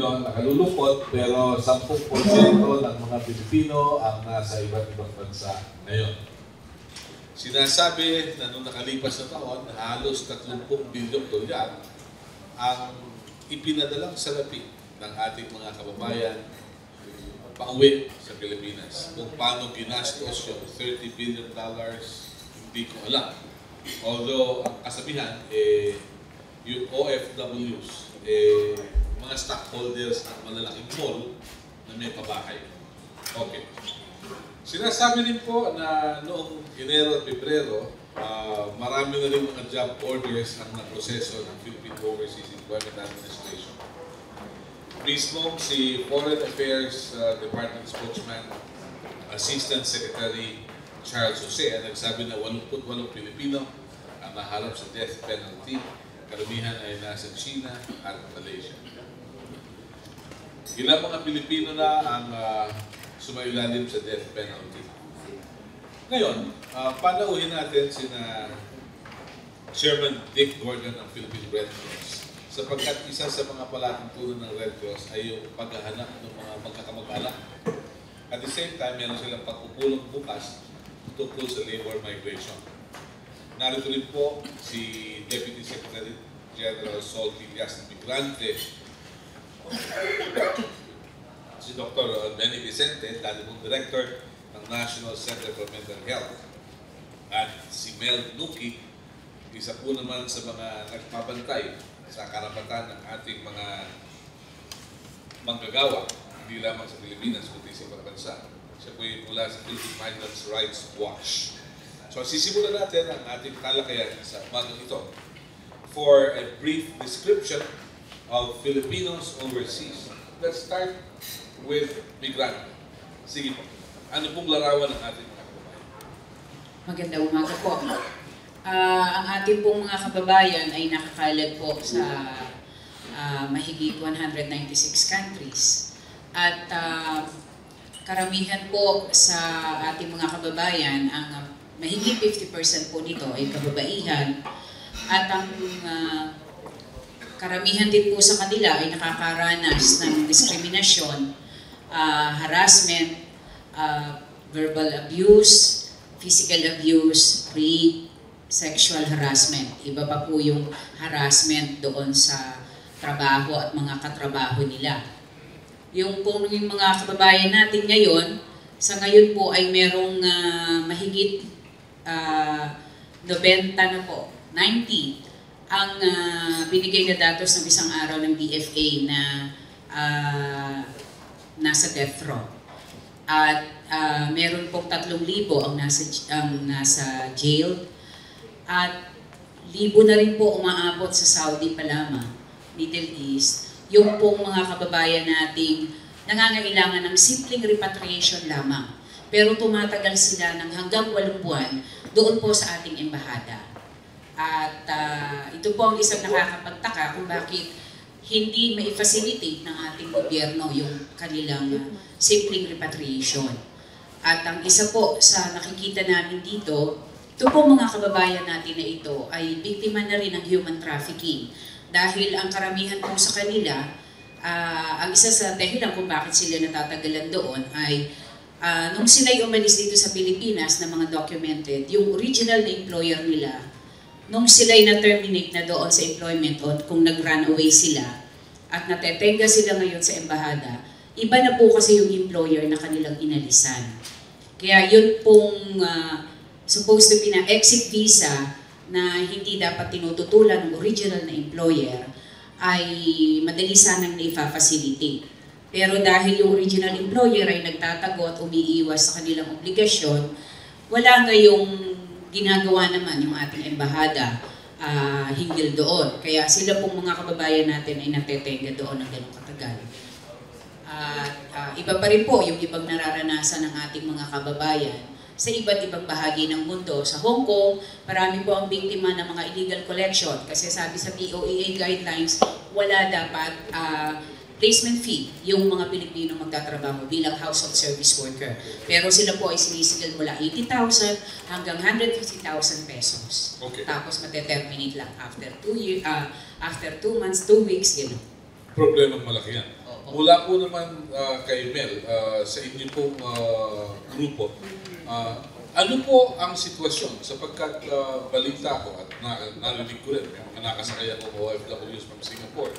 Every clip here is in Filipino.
ngayon nakalulungkot, pero 10% ng mga Pilipino ang nasa iba't ibang bansa ngayon. Sinasabi na noong nakalipas na taon, halos 30 bilyong dolyar ang ipinadalang salapi ng ating mga kababayan pauwi sa Pilipinas. Kung paano ginastos yung $30 billion, hindi ko alam. Although, ang kasabihan, yung OFWs, mga stockholders ng malalaking mall na may pabahay. Okay. Sinasabi din po na noong Enero at Pebrero, marami na rin mga job orders ang naproseso ng Philippine Overseas Employment Administration. Mismo si Foreign Affairs Department Spokesman, Assistant Secretary Charles Jose, ang nagsabi na 88 Pilipino ang naharap sa death penalty. Karamihan ay nasa China at Malaysia. Ilang mga Pilipino na ang sumailalim sa death penalty. Ngayon, panauhin natin sina Chairman Dick Gordon ng Philippine Red Cross, sapagkat isa sa mga palatuntunan ng Red Cross ay yung paghahanap ng mga magkakamag-anak. At the same time, meron silang pagpupulong bukas tungkol sa labor migration. Narito rin po si Deputy Secretary General Sol Pillas ng Migrante, si Dr. Vicente, dati pong Director ng National Center for Mental Health, at si Mel Nuqui, isa po naman sa mga nagpapantay sa karapatan ng ating mga manggagawa, hindi lamang sa Pilipinas, kundi sa ibang bansa. Siya po yung mula sa Philippine Migrants Rights Watch. So sisimulan natin ang ating talakayan sa umagang ito for a brief description of Filipinos overseas. Let's start with Migrante. Sige po. Ano pong larawan ng ating mga kababayan? Magandang umaga po. Ang ating pong mga kababayan ay nakakalag po sa mahigit 196 countries. At karamihan po sa ating mga kababayan, ang mahigit 50% po nito ay kababaihan. At ang karamihan din po sa kanila ay nakakaranas ng diskriminasyon, harassment, verbal abuse, physical abuse, rape, sexual harassment. Iba pa po yung harassment doon sa trabaho at mga katrabaho nila. Yung pong yung mga kababayan natin ngayon, sa ngayon po ay merong mahigit 90 na po, 90 ang binigay na datos ng isang araw ng BFA na nasa death row. At meron pong 3,000 ang nasa jail. At 1,000 na rin po umaabot sa Saudi pa lamang, Middle East. Yung pong mga kababayan nating nangangailangan ng simpleng repatriation lamang. Pero tumatagal sila ng hanggang 8 buwan doon po sa ating embahada. At ito po ang isang nakakapagtaka kung bakit hindi mai-facilitate ng ating gobyerno yung kanilang simpleng repatriation. At ang isa po sa nakikita namin dito, ito po mga kababayan natin na ito ay biktima na rin ng human trafficking. Dahil ang karamihan po sa kanila, ang isa sa dahilan kung bakit sila natatagalan doon ay nung sila'y umalis dito sa Pilipinas na mga documented, yung original na employer nila, nung sila'y na-terminate na doon sa employment o kung nag-run away sila at natetenga sila ngayon sa embahada, iba na po kasi yung employer na kanilang inalisan. Kaya yun pong supposed to be na exit visa na hindi dapat tinututulan ng original na employer ay madali sanang na-facilitate. Pero dahil yung original employer ay nagtatago at umiiwas sa kanilang obligasyon, wala ngayong ginagawa naman yung ating embahada hinggil doon. Kaya sila pong mga kababayan natin ay natetenga doon ng ganong katagal. Iba pa rin po yung ibang nararanasan ng ating mga kababayan sa iba't ibang bahagi ng mundo. Sa Hong Kong, marami po ang biktima ng mga illegal collection kasi sabi sa POEA guidelines, wala dapat placement fee yung mga Pilipino magtatrabaho bilang household service worker. Pero sila po ay sinisigil mula 80,000 hanggang 150,000 pesos. Okay. Tapos mateterminate lang after 2 months, 2 weeks, gano'n. Problemang malaki yan. Opo. Mula po naman kay Mel, sa inyo pong grupo, ano po ang sitwasyon? Sapagkat balita ko at narinig ko rin, may mga nakasakay ako OFWs from Singapore.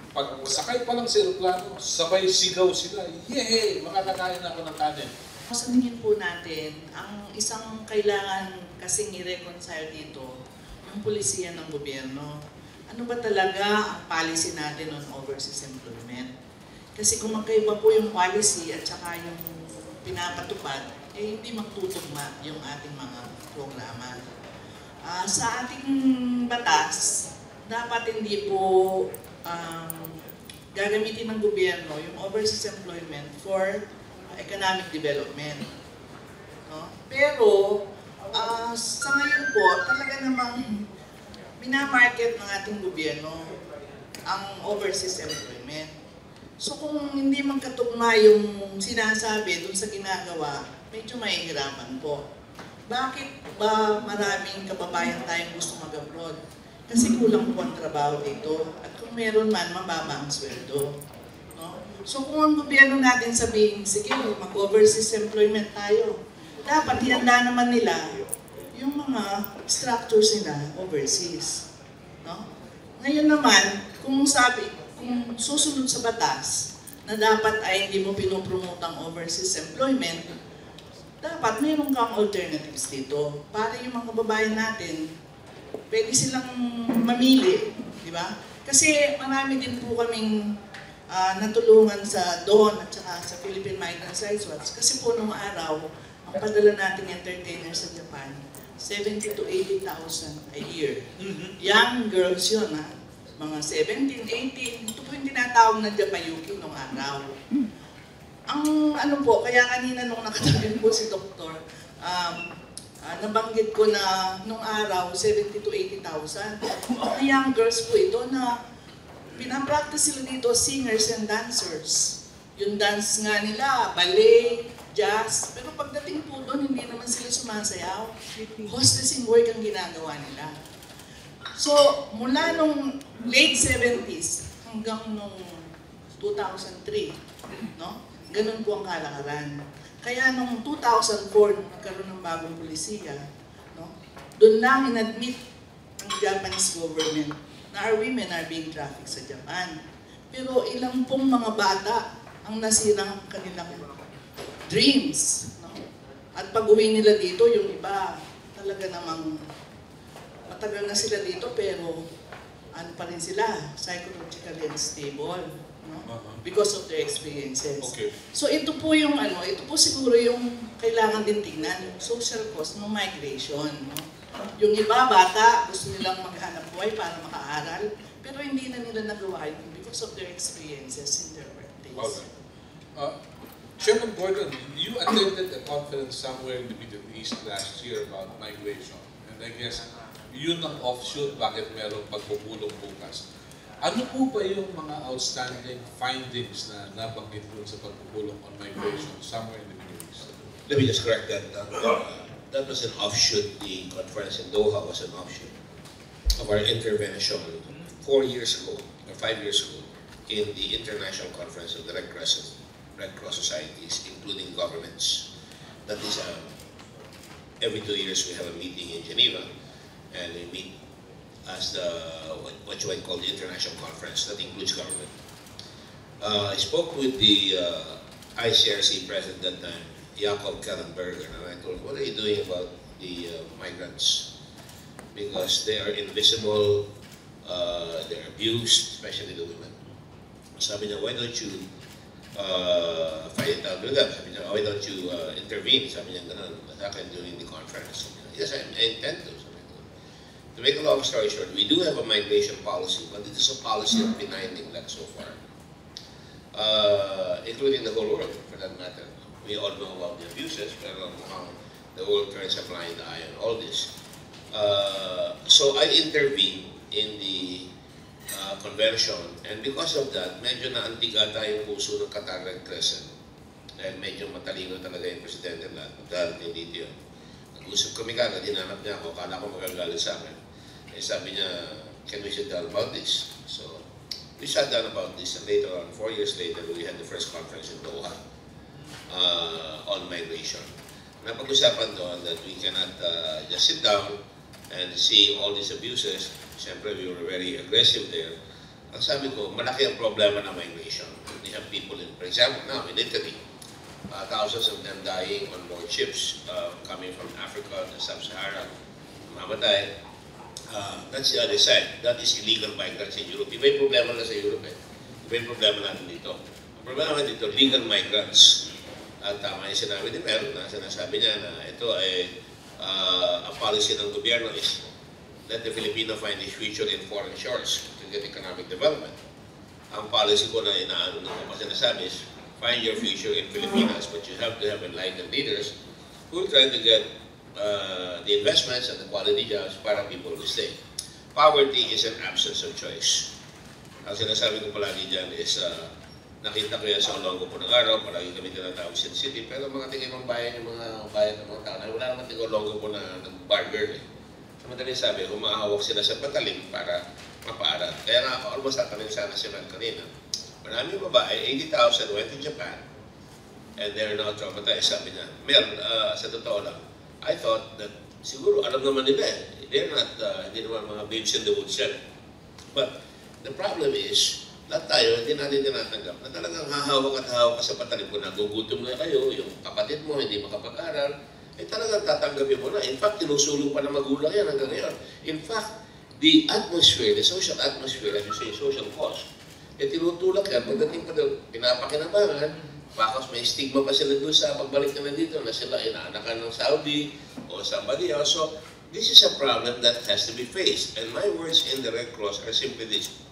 Pag sakay pa lang sa aeroplano, sabay sigaw sila, yehey, makakakain ako ng kanin. Sa tingin po natin, ang isang kailangan kasing i-reconcile dito, yung pulisiya ng gobyerno. Ano ba talaga ang policy natin on overseas employment? Kasi kung magkaiba po yung policy at saka yung pinapatupad, eh hindi magtutugma yung ating mga programa. Sa ating batas, dapat hindi po gagamitin ng gobyerno yung overseas employment for economic development. No? Pero sa ngayon po, talaga namang minamarket ng ating gobyerno ang overseas employment. So kung hindi magkatugma yung sinasabi dun sa ginagawa, medyo mahihirapan po. Bakit ba maraming kababayan tayong gusto mag-abroad? Kasi kulang po ang trabaho dito. At kung meron man, mababa ang sweldo. No? So kung ang gobyerno natin sabihin, sige, mag-overseas employment tayo, dapat ihanda naman nila yung mga structures nila overseas. No? Ngayon naman, kung susunod sa batas na dapat ay hindi mo pinopromote ang overseas employment, dapat mayroon kang alternatives dito para yung mga kababayan natin, pwede silang mamili, di ba? Kasi marami din po kaming natulungan sa DON at saka sa Philippine Migrants Rights Watch. Kasi po nung araw, ang padala nating entertainers sa Japan, 70 to 80,000 a year. Young girls yun, ha? Mga 17, 18, ito po yung tinatawag na Japayuki nung araw. Ang ano po, kaya kanina nung nakatabi po si Doktor, nabanggit ko na nung araw, 70 to 80,000. Mga young girls po ito na pinapractice sila dito, singers and dancers. Yung dance nga nila, ballet, jazz, pero pagdating po doon, hindi naman sila sumasayaw. Hostessing work ang ginagawa nila. So, mula nung late 70s hanggang nung 2003, no? Ganun po ang kalakaran. Kaya nung 2004, nung nagkaroon ng bagong pulisiya, no? Doon lang in-admit ng Japanese government na our women are being trafficked sa Japan. Pero ilang pong mga bata ang nasirang kanilang dreams. No? At pag-uwi nila dito, yung iba, talaga namang matagal na sila dito pero ano pa rin sila, psychologically unstable. No? Because of their experiences. Okay. So ito po yung ito po siguro yung kailangan din tingnan, yung social cost ng migration. No? Yung iba, bata, gusto nilang maghanap buhay para makaaral, pero hindi na nila nagawa yun because of their experiences in their workplace. Okay. Chairman Gordon, you attended a conference somewhere in the Middle East last year about migration. And I guess, yun ang offshoot bakit merong pagpupulong bukas. Ano po ba yung mga outstanding findings na nabanggit doon sa pagpupulong on migration somewhere in the Middle East? Let me just correct that. That was an offshoot. The conference in Doha was an offshoot of our intervention 4 years ago, or 5 years ago, in the International Conference of the Red Cross Societies, including governments. That is, every 2 years we have a meeting in Geneva, and we meet as what you might call the International Conference that includes government. I spoke with the ICRC president that time, Jakob Kellenberger, and I told him, what are you doing about the migrants? Because they are invisible, they're abused, especially the women. Sabi niya, why don't you fight it out with them? Sabi niya, why don't you intervene? Sabi niya, ganun, akin during the conference. Sabi niya, yes, I intend to. To make a long story short, we do have a migration policy, but it is a policy of benign neglect so far, including the whole world, for that matter. We all know about the abuses, but the world turns a blind eye on all this. So I intervened in the convention, and because of that, medyo naantigata yung puso ng Qatar Red Crescent. Dahil medyo matalino talaga yung presidente lahat. Dahil hindi yun. Nag-usap kami kagad, dinanap niya ako, kala ko magagalit sa akin. Eh, sabi niya, can we sit down about this? So, we sat down about this, and later on, 4 years later, we had the first conference in Doha on migration. Napag-usapan doon that we cannot just sit down and see all these abuses. Siyempre, we were very aggressive there. Ang sabi ko, malaki ang problema ng migration. We have people, for example, now in Italy, thousands of them dying on board ships coming from Africa to Sub-Sahara, mamatay. That's the other side. That is illegal migrants in Europe. Iba yung problema na sa Europe eh. Iba yung problema natin dito. Ang problema dito, legal migrants. At tama yung sinabi ni Mel na sinasabi niya na ito ay ang policy ng gobyerno is let the Filipino find his future in foreign shores to get economic development. Ang policy ko na inaano nung sinasabi is find your future in Filipinas, but you have to have enlightened leaders who are trying to get the investments and the quality jobs para people will stay. Poverty is an absence of choice. Ang sinasabi ko palagi dyan is nakita ko yan sa Olongo po ng araw, palagi kami tinatawag Sin City, pero mga tingin ng bayan, yung mga bayan ng mga tao, wala naman tingin Olongo po na nag-barger eh. Sa madaling sabi, humahawak sila sa patalim para mapaaral. Kaya nga, almost tatalim sana si Mel kanina. Maraming babae, 80,000 went to Japan, and they're now traumatized. Sabi niya, Mel, sa totoo lang, I thought that siguro alam naman nila eh. They're not, hindi naman mga babes in the woods yan. But the problem is, lahat tayo, hindi natin tinatanggap na talagang hahawak at hahawak ka sa patalim ko na gugutom na kayo, yung kapatid mo hindi makapag-aral, eh talagang tatanggapin mo na. In fact, tinusulong pa ng magulang yan hanggang ngayon. In fact, the atmosphere, the social atmosphere, as you say, social cause, eh tinutulak yan, pagdating pa doon, pinapakinabangan, bakit may stigma pa sila doon sa pagbalik na dito na sila inaanakan ng Saudi o somebody else. So, this is a problem that has to be faced. And my words in the Red Cross are simply this.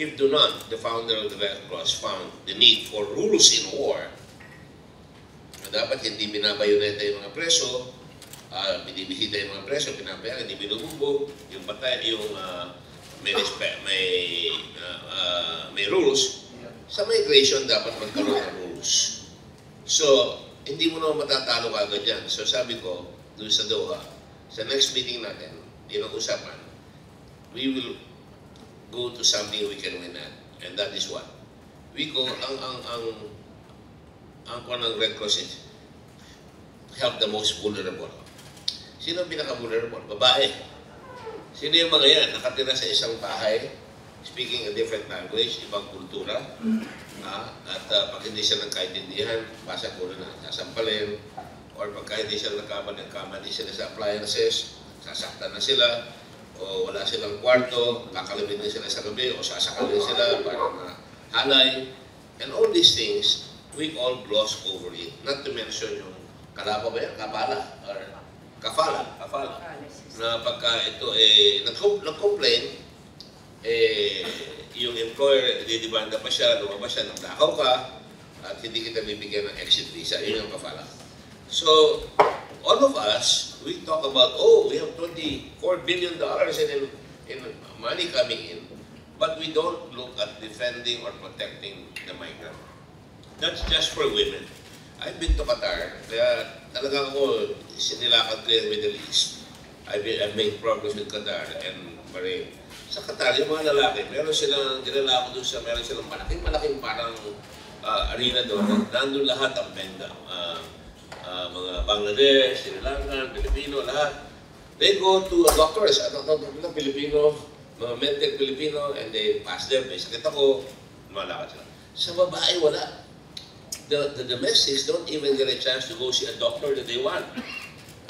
If Dunan, the founder of the Red Cross, found the need for rules in war, na dapat hindi binabayoneta yung mga preso, binibisita yung mga preso, pinapayagan, hindi binubugbog, yung patay, yung may rules, sa migration dapat magkaroon ng rules. So, hindi mo naman matatalo kagad yan. So sabi ko, doon sa Doha, sa next meeting natin, yun ang usapan, we will go to something we can win at. And that is what? We go, ang ng Red Cross is help the most vulnerable. Sino ang pinaka-vulnerable? Babae. Sino yung mga yan? Nakatira sa isang bahay, speaking a different language, ibang kultura, at pag hindi siya nagkaintindihan, basa ko na sasampalin, or pagka hindi siya nagkamali sila sa appliances, sasaktan na sila, o wala silang kwarto, kakalabin na sila sa gabi, o sasakalin sila para mahalay. And all these things, we all gloss over it. Not to mention yung kalapa ba yan? Kapala? Or kafala? Kafala. Na pagka ito, nag-complain, yung employer, didibanda pa siya, lumabas siya, nagdakaw ka, at hindi kita bibigyan ng exit visa. Yun yung kafala. So, all of us, we talk about, we have $24 billion in money coming in, but we don't look at defending or protecting the migrant. That's just for women. I've been to Qatar, kaya talagang ako sinilakad ko yung Middle East. I've made progress with Qatar and Bahrain. Sa Qatar, yung mga lalaki, meron silang, dinala ako doon sa, meron silang malaking parang arena doon. Nandun lahat ang benda. Mga Bangladesh, Sri Lanka, Pilipino, lahat. They go to a doctors, ng Pilipino, mga medtech Pilipino, and they pass them. May sakit ako, malakad sila. Sa babae, wala. The domestics don't even get a chance to go see a doctor that they want.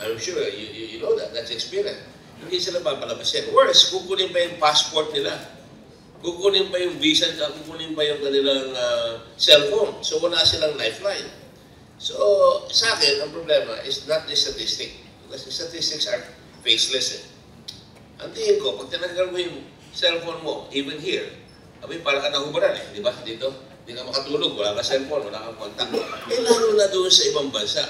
I'm sure you know that. That's experience. Hindi sila papalabasin. Worse, kukunin pa yung passport nila. Kukunin pa yung visa, kukunin pa yung kanilang cellphone. So wala silang lifeline. So sa akin, ang problema is not the statistic. Because the statistics are faceless. Ang tingin ko, pag tinanggal mo yung cellphone mo, even here, para ka nahubaran eh, di ba? Dito, hindi ka makatulog, wala ka cellphone, wala kang contact. Lalo na doon sa ibang bansa,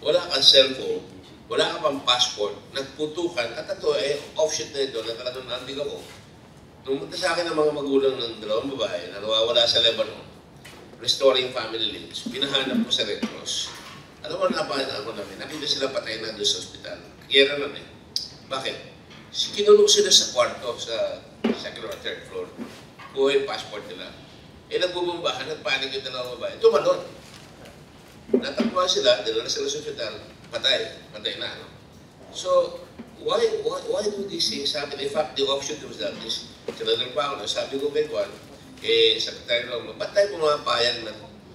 wala kang cellphone, wala ka pang passport, nagputukan, at ito offshoot na ito, na talagang nandig ako. Nung punta sa akin ang mga magulang ng dalawang babae na nawawala sa Lebanon, restoring family links, pinahanap ko sa Red Cross. Alam mo, napahanap ko namin, nakita sila patay na doon sa ospital. Kiyera lang eh. Bakit? Kinulong sila sa kwarto, sa second or third floor. kuha yung passport nila. Eh, nagbubumbahan, nagpanik yung dalawang babae. Tumalon. Natakbuhan sila, dinala sila sa hospital, patay na. No? So, why do these things happen? In fact, the offshoot was that is, sinadal pa ako, sabi ko kay Juan, Secretary Romo, ba't tayo pumapayag na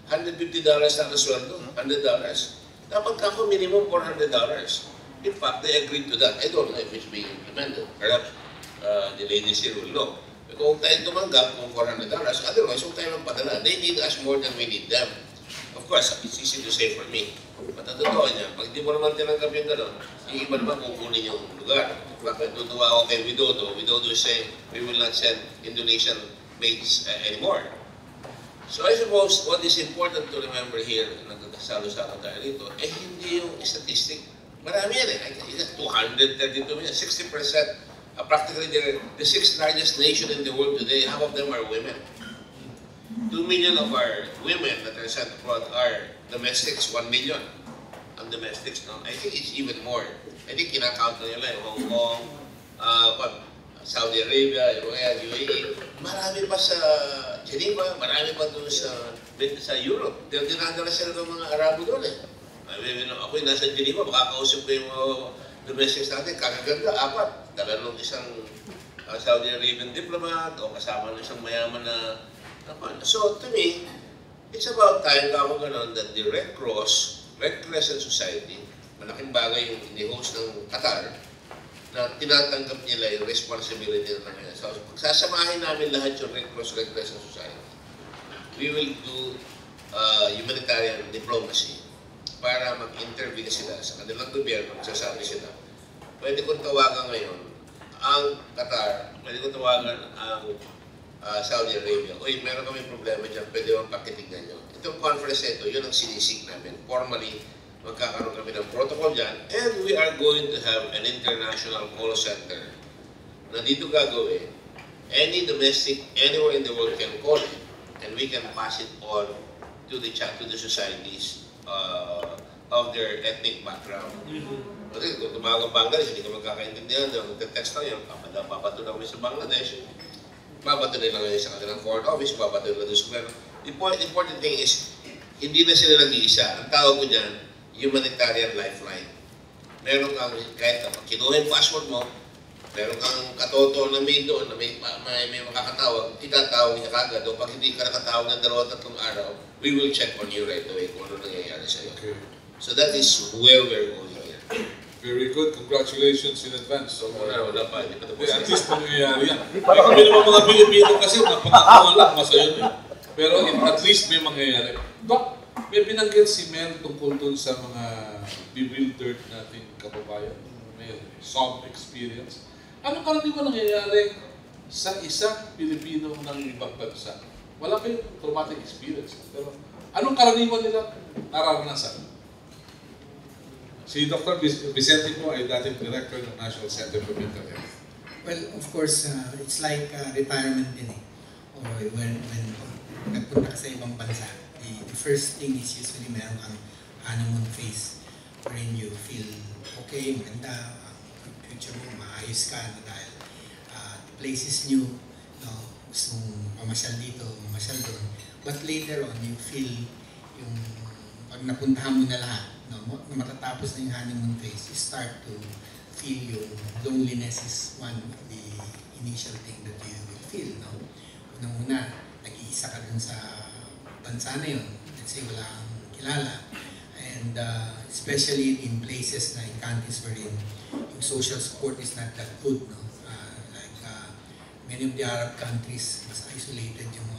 $150 na sweldo? $100. Dapat ako minimum $400. In fact, they agreed to that. I don't know if it's being implemented. Perhaps the ladies here will know. Kung tayo tumanggap kung $400, otherwise, kung tayo magpadala, they need us more than we need them. Of course, it's easy to say for me. But ang totoo niya, pag di mo naman tinanggap yung gano'n, yung iba naman kukunin yung lugar. Bakit tutuwa ako kay Widodo? Widodo is saying, we will not send Indonesian maids anymore. So I suppose what is important to remember here, nagkakasalo-salo tayo dito, hindi yung statistic. Marami yan 232 million, 60%. Practically the sixth largest nation in the world today, half of them are women. 2 million of our women that are sent abroad are domestics, 1 million ang domestics. No? I think it's even more. I think kinakount na nila Hong Kong, Saudi Arabia, UAE. Marami pa sa Geneva, marami pa doon sa Europe. Dinadala sila ng mga Arabo doon Ako'y nasa Geneva, makakausap ko yung domestics natin, kakaganda, 4. Dala nung isang Saudi Arabian diplomat o kasama ng isang mayaman na So to me, it's about time ako ganon that the Red Crescent Society, malaking bagay yung ini-host ng Qatar, na tinatanggap nila yung responsibility na ngayon. So, pagsasamahin namin lahat yung Red Crescent Society, we will do humanitarian diplomacy para mag-intervene sila sa kanilang gobyerno, magsasabi sila. Pwede kong tawagan ngayon ang Qatar, pwede kong tawagan ang Saudi Arabia. Uy, meron kami problema dyan, pwede bang pakitignan nyo. Itong conference ito, yun ang sinisik namin. Formally, magkakaroon kami ng protocol dyan, and we are going to have an international call center na dito gagawin. Any domestic, anywhere in the world can call it, and we can pass it on to the societies of their ethnic background. Kasi kung tumawag ang Bangladesh, hindi ka magkakaintindihan, magte-text lang yan, papatuloy kami sa Bangladesh, babatuloy lang yun sa kanilang foreign office, babatuloy lang doon sa gobyerno. The important thing is, hindi na sila nag-iisa. Ang tawag ko dyan, humanitarian lifeline. Meron kang, kahit kinuha yung passport mo, meron kang katoto na may doon, na may makakatawag, itatawag niya kagad. O pag hindi ka nakatawag ng 2-3 araw, we will check on you right away kung ano nangyayari sa'yo. Okay. So that is where we're going here. Very good. Congratulations in advance. So, wala pa. Hindi pa tapos. At least mangyayari yan. Kami naman mga Pilipino kasi napakakawa lang, masaya yun. Pero at least may mangyayari. Dok, may binanggit si Mel tungkol dun sa mga bewildered nating kababayan. May some experience. Ano karaniwan nangyayari sa isang Pilipino ng ibang bansa? Wala kayong traumatic experience. Pero anong karaniwan nila nararanasan? Si Dr. Vicente po ay dating director ng National Center for Mental Health. Well, of course, it's like retirement din Or when nagpunta ka sa ibang bansa, the first thing is usually meron kang honeymoon phase wherein you feel okay, maganda, future mo, maayos ka dahil the place is new, gusto mong mamasyal dito, mamasyal doon. But later on, you feel yung pag napuntahan mo na lahat, na matatapos na yung honeymoon phase, you start to feel yung loneliness is one of the initial thing that you will feel. Unang-una, nag-iisa ka dun sa bansa na yun. Let's say wala kang kilala. And especially in places na in countries wherein yung social support is not that good. Like many of the Arab countries, mas isolated yung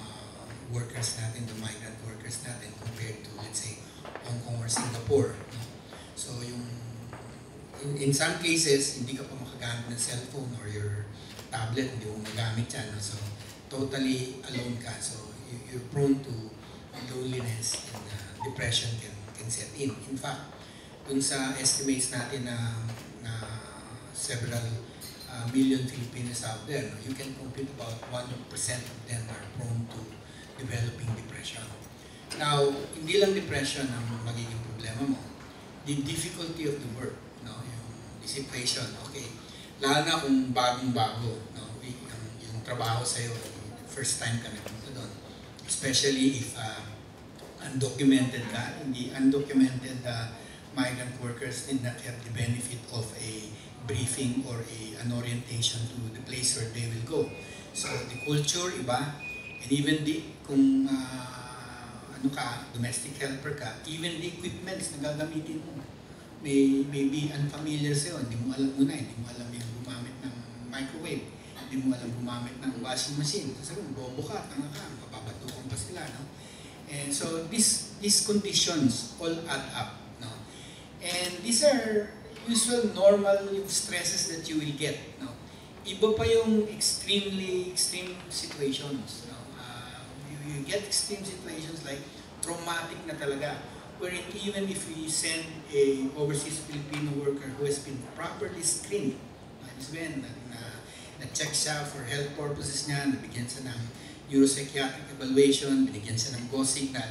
workers natin, the migrant workers natin compared to, let's say, Hong Kong or Singapore. So in some cases, hindi ka pa makagamit ng cellphone or your tablet, hindi mo magamit yan. So totally alone ka. So you're prone to loneliness and depression can set in. In fact, dun sa estimates natin na several million Filipinos out there, you can compute about 1% of them are prone to developing depression. Now, hindi lang depression ang magiging problema mo. The difficulty of the work, yung dissipation, okay. Lalo na kung bagong-bago, yung trabaho sa'yo, first time ka nagpunta doon. Especially if undocumented ka, hindi undocumented migrant workers did not have the benefit of a briefing or an orientation to the place where they will go. So the culture iba, and even kung ano ka, domestic helper ka, even the equipments na gagamitin mo may be unfamiliar sa'yo. Hindi mo alam hindi mo alam yung gumamit ng microwave, hindi mo alam gumamit ng washing machine. Sabi mo, bobo ka, tanga ka, papapatukan pa sila, no? And so these conditions all add up, no? And these are usual normal yung stresses that you will get, no? Iba pa yung extreme situations, no? You get extreme situations like traumatic na talaga, wherein even if we send a overseas Filipino worker who has been properly screened, na-check siya for health purposes niya, nabigyan siya ng neuropsychiatric evaluation, binigyan siya ng go signal,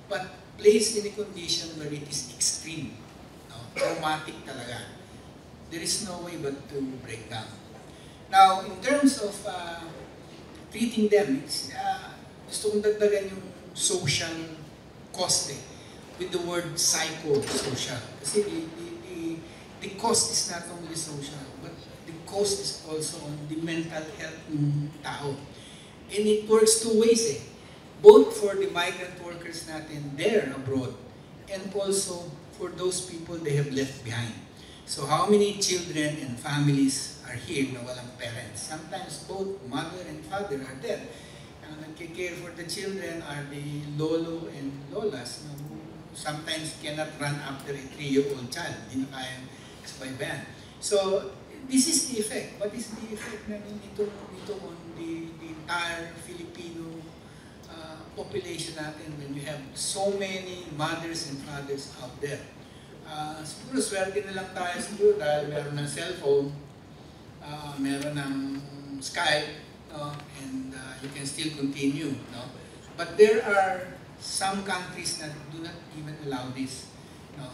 but placed in a condition where it is extreme, no? Traumatic talaga. There is no way but to break down. Now, in terms of treating them, gusto kong dagdagan yung social cost with the word psychosocial. Kasi the cost is not only social, but the cost is also on the mental health ng tao. And it works two ways both for the migrant workers natin there abroad and also for those people they have left behind. So how many children and families are here na walang parents? Sometimes both mother and father are dead. Ang nagkikare for the children are the lolo and lolas na sometimes cannot run after a 3-year-old child. Hindi na kayang subaybayan. So this is the effect. What is the effect na nito on the entire Filipino population natin when you have so many mothers and fathers out there? Siguro swerte na lang tayo siguro dahil meron ng cellphone, meron ng Skype, and you can still continue. No? But there are some countries that do not even allow this,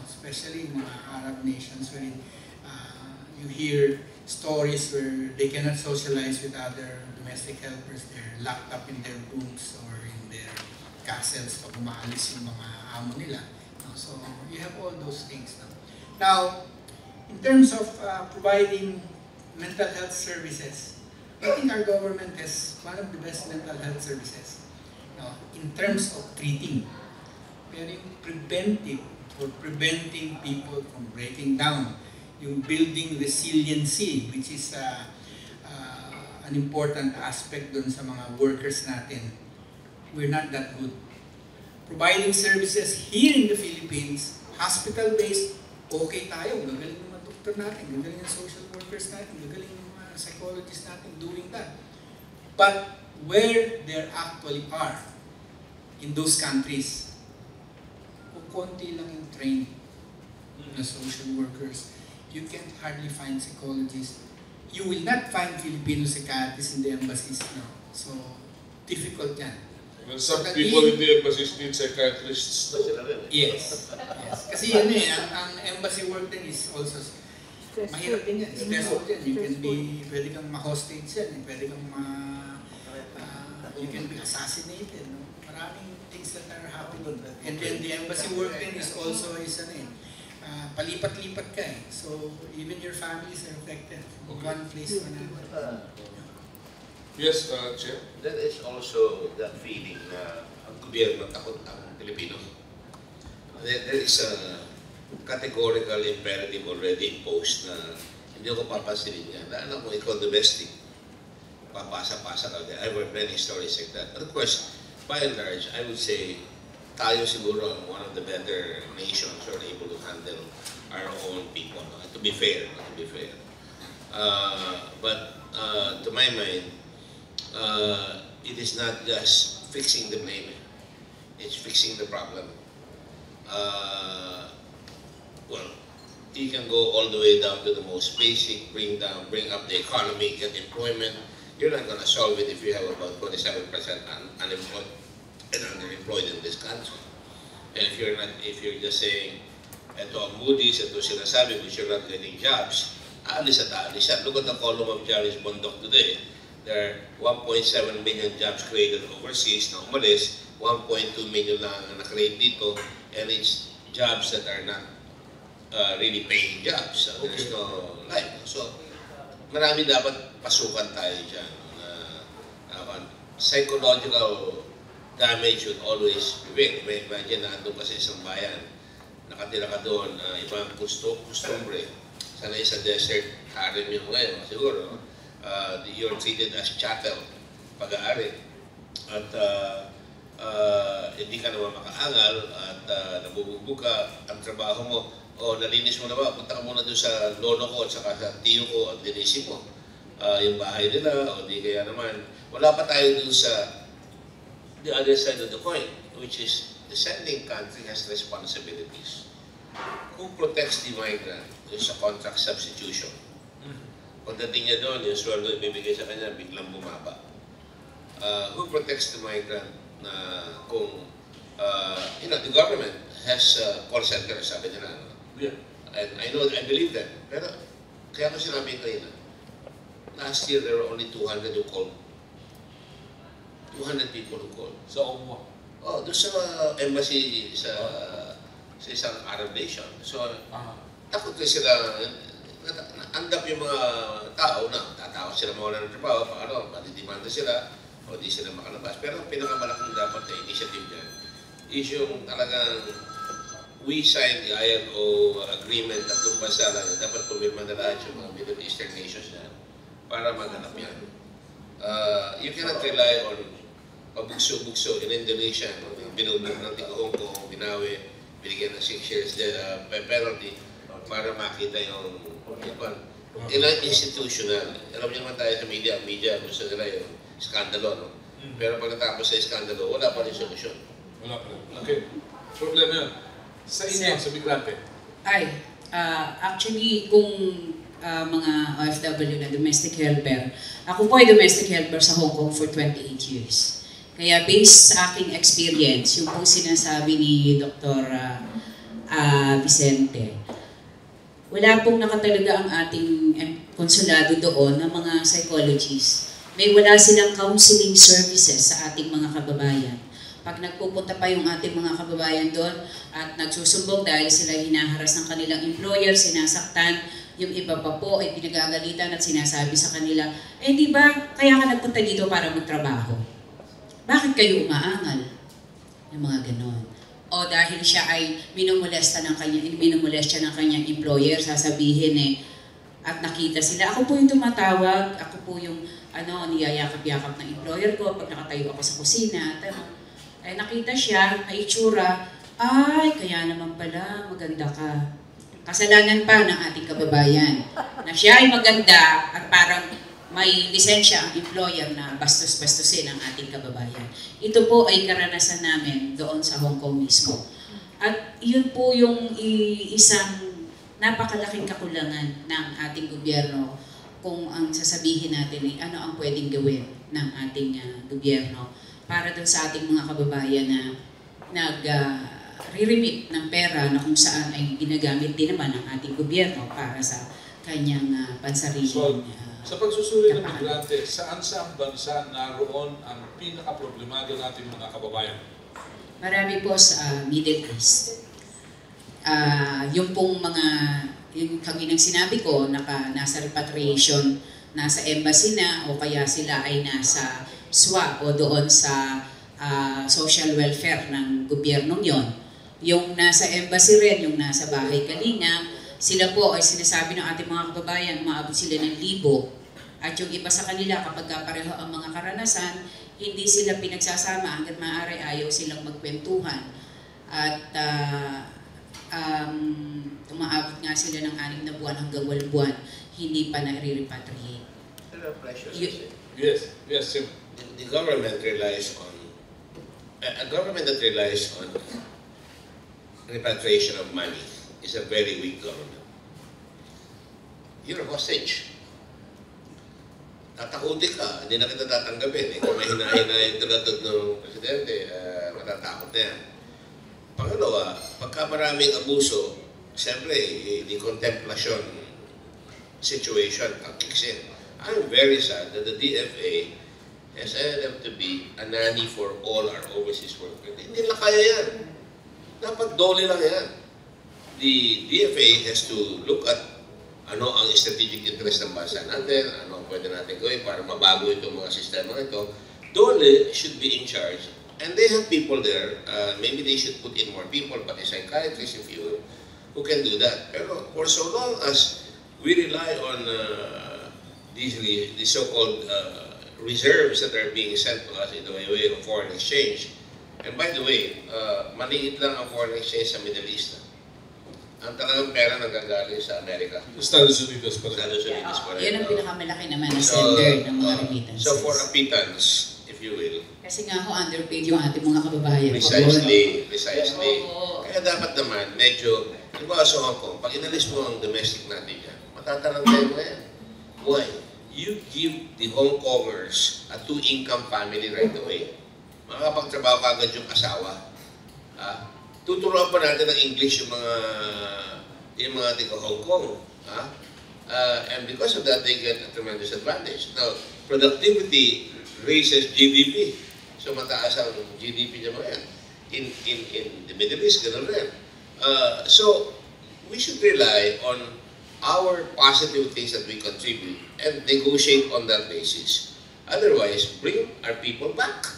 especially in mga Arab nations where you hear stories where they cannot socialize with other domestic helpers. They're locked up in their rooms or in their castles pag umaalis yung mga amo nila. So you have all those things. Now, in terms of providing mental health services, I think our government has one of the best mental health services in terms of treating. Pero yung preventive or preventing people from breaking down, yung building resiliency, which is an important aspect dun sa mga workers natin, we're not that good. Providing services here in the Philippines, hospital-based, okay tayo. Gagaling yung mga doktor natin, gagaling yung social workers natin, gagaling yung mga psychologists natin doing that. But where there actually are, in those countries, kukunti lang yung training na social workers. You can't hardly find psychologists. You will not find Filipino psychiatrists in the embassies now. So, difficult yan. Well, some people in the embassies need psychiatrists. Yes. Kasi yan ang embassy work din is also, mahirap din yan, stressful yan. You can be, pwede kang ma-hostage yan, pwede kang you can be assassinated. No? Maraming things that are happening. And then the embassy work din is also palipat-lipat ka So even your families are affected from one place to another. Yes, Chair. That is also that feeling na ang gobyerno takot ang Pilipino. There is a categorical imperative already imposed na hindi ko papansinin niya. Alam mo, ikaw domestic, papasa-pasa ka. I've heard many stories like that. But of course, by and large, I would say tayo siguro one of the better nations who are able to handle our own people. To be fair, but to my mind, it is not just fixing the blame, it's fixing the problem. Well, you can go all the way down to the most basic, bring up the economy, get employment. You're not going to solve it if you have about 27% unemployed and underemployed in this country. And if you're just saying, ito ang Moody's, ito sinasabi, which you're not getting jobs, aalis at aalis yan. Look at the column of Jari's Bondok today. There are 1.7 million jobs created overseas na umalis, 1.2 million lang ang na-create dito, and it's jobs that are not really paying jobs. So there's no life. So marami dapat pasukan tayo dyan. Psychological damage should always prevail. May imagine na ando ka sa isang bayan, nakatira ka doon, ibang costumbre, sanay sa desert, harem yung ngayon, siguro, you're treated as chattel, pag-aari, at hindi ka naman makaangal, at nabubugbog ka, ang trabaho mo, nalinis mo na ba, punta ka muna doon sa lolo ko, at saka sa tiyo ko, at linisin mo yung bahay nila, o di kaya naman, wala pa tayo doon sa the other side of the coin, which is the sending country has responsibilities. Who protects the migrant is a contract substitution. Pagdating niya doon, yung sweldo ibibigay sa kanya, biglang bumaba. Who protects the migrant na kung, the government has call center, sabi nila. Yeah. And I believe that. Pero, kaya ko sinabi kanina, last year there were only 200 who called. 200 people who called. So, doon sa embassy sa isang Arab nation. So, takot na sila, andap yung mga tao na tatakot sila mawala ng trabaho, matidimanda sila, o di sila makalabas. Pero ang pinakamalaking dapat na initiative dyan is yung talagang we signed the ILO agreement at yung bansa lang, dapat pumirma na lahat yung mga Middle Eastern nations na para maghanap yan. You cannot rely on pabugso-bugso in Indonesia, binubog ng Hong Kong, binawi, binigyan ng 6 years penalty para makita yung ilang institutional. Alam niyo naman tayo sa media gusto nila yung skandalo, no? Pero pag natapos sa skandalo, wala pa rin solusyon. Wala pa rin. Okay. Problema yun. Sa inyo, sa migrante. Actually, kung mga OFW na domestic helper, ako po ay domestic helper sa Hong Kong for 28 years. Kaya based sa aking experience, yung po sinasabi ni Dr. Vicente, wala pong nakatalaga ang ating konsulado doon ng mga psychologists. Wala silang counseling services sa ating mga kababayan. Pag nagpupunta pa yung ating mga kababayan doon at nagsusumbong dahil sila hinaharas ng kanilang employer, sinasaktan, yung iba pa po ay pinagagalitan at sinasabi sa kanila, di ba kaya ka nagpunta dito para magtrabaho? Bakit kayo umaangal? Yung mga ganon. O dahil siya ay minumolesta ng kanyang employer, sasabihin at nakita sila, ako po yung tumatawag, ako po yung niyayakap-yakap ng employer ko pag nakatayo ako sa kusina. Nakita siya, may itsura, kaya naman pala, maganda ka. Kasalanan pa ng ating kababayan na siya ay maganda at parang may lisensya ang employer na bastos-bastusin ang ating kababayan. Ito po ay karanasan namin doon sa Hong Kong mismo. At yun po yung isang napakalaking kakulangan ng ating gobyerno kung ang sasabihin natin ay ano ang pwedeng gawin ng ating gobyerno para doon sa ating mga kababayan na nag-re-remit ng pera na kung saan ay ginagamit din naman ng ating gobyerno para sa kanyang pansariling sa pagsusuri ng migrante, saan sa bansa naroon ang pinaka-problemado natin mga kababayan? Marami po sa Middle East. Yung pong yung kaginang sinabi ko, nasa repatriation, nasa embassy na, o kaya sila ay nasa SWA o doon sa social welfare ng gobyernong yon. Yung nasa embassy rin, yung nasa bahay kalinga, sila po ay sinasabi ng ating mga kababayan, maabot sila ng 1,000. At yung iba sa kanila, kapag pareho ang mga karanasan, hindi sila pinagsasama hanggat maaari, ayaw silang magkwentuhan. At umaabot nga sila ng 6 na buwan hanggang 8 buwan, hindi pa nare-repatriate. Yes, Sim. The government relies on, a government that relies on repatriation of money is a very weak government. You're a hostage. Tatakutin ka, hindi na kita tatanggapin. Kung may hinahin tulad ng presidente, matatakot na yan. Pangalawa, pagka maraming abuso, siyempre, the contemption situation ang kicks in. I'm very sad that the DFA has ended up to be a nanny for all our overseas workers. Hindi na kaya yan. Dapat dole lang yan. The DFA has to look at ano ang strategic interest ng bansa natin, ano ang pwede natin gawin para mabago itong mga sistema ito. Dole should be in charge. And they have people there. Maybe they should put in more people, but a psychiatrist, if you will, who can do that. Pero for so long as we rely on these so-called reserves that are being sent to us in the way of foreign exchange. And by the way, maliit lang ang foreign exchange sa Middle East. Ang talagang pera nanggagaling sa Amerika. Estados Unidos pa rin. Estados Unidos pa rin. Yan ang pinakamalaki naman na sender ng mga remittances. So for a pittance, if you will. Kasi nga ho, underpaid yung ating mga kababayan. Precisely. Kaya dapat naman, medyo, di ba sa Hong Kong, pag inalis mo ang domestic natin yan, matatalantay mo yan. Why? You give the Hong Kongers a two-income family right away. Makakapagtrabaho kagad yung asawa. Tuturuan pa natin ng English yung mga taga Hong Kong. And because of that, they get a tremendous advantage. Now, productivity raises GDP. So mataas ang GDP niya mga yan. In the Middle East, gano'n rin. So, we should rely on our positive things that we contribute and negotiate on that basis. Otherwise, bring our people back.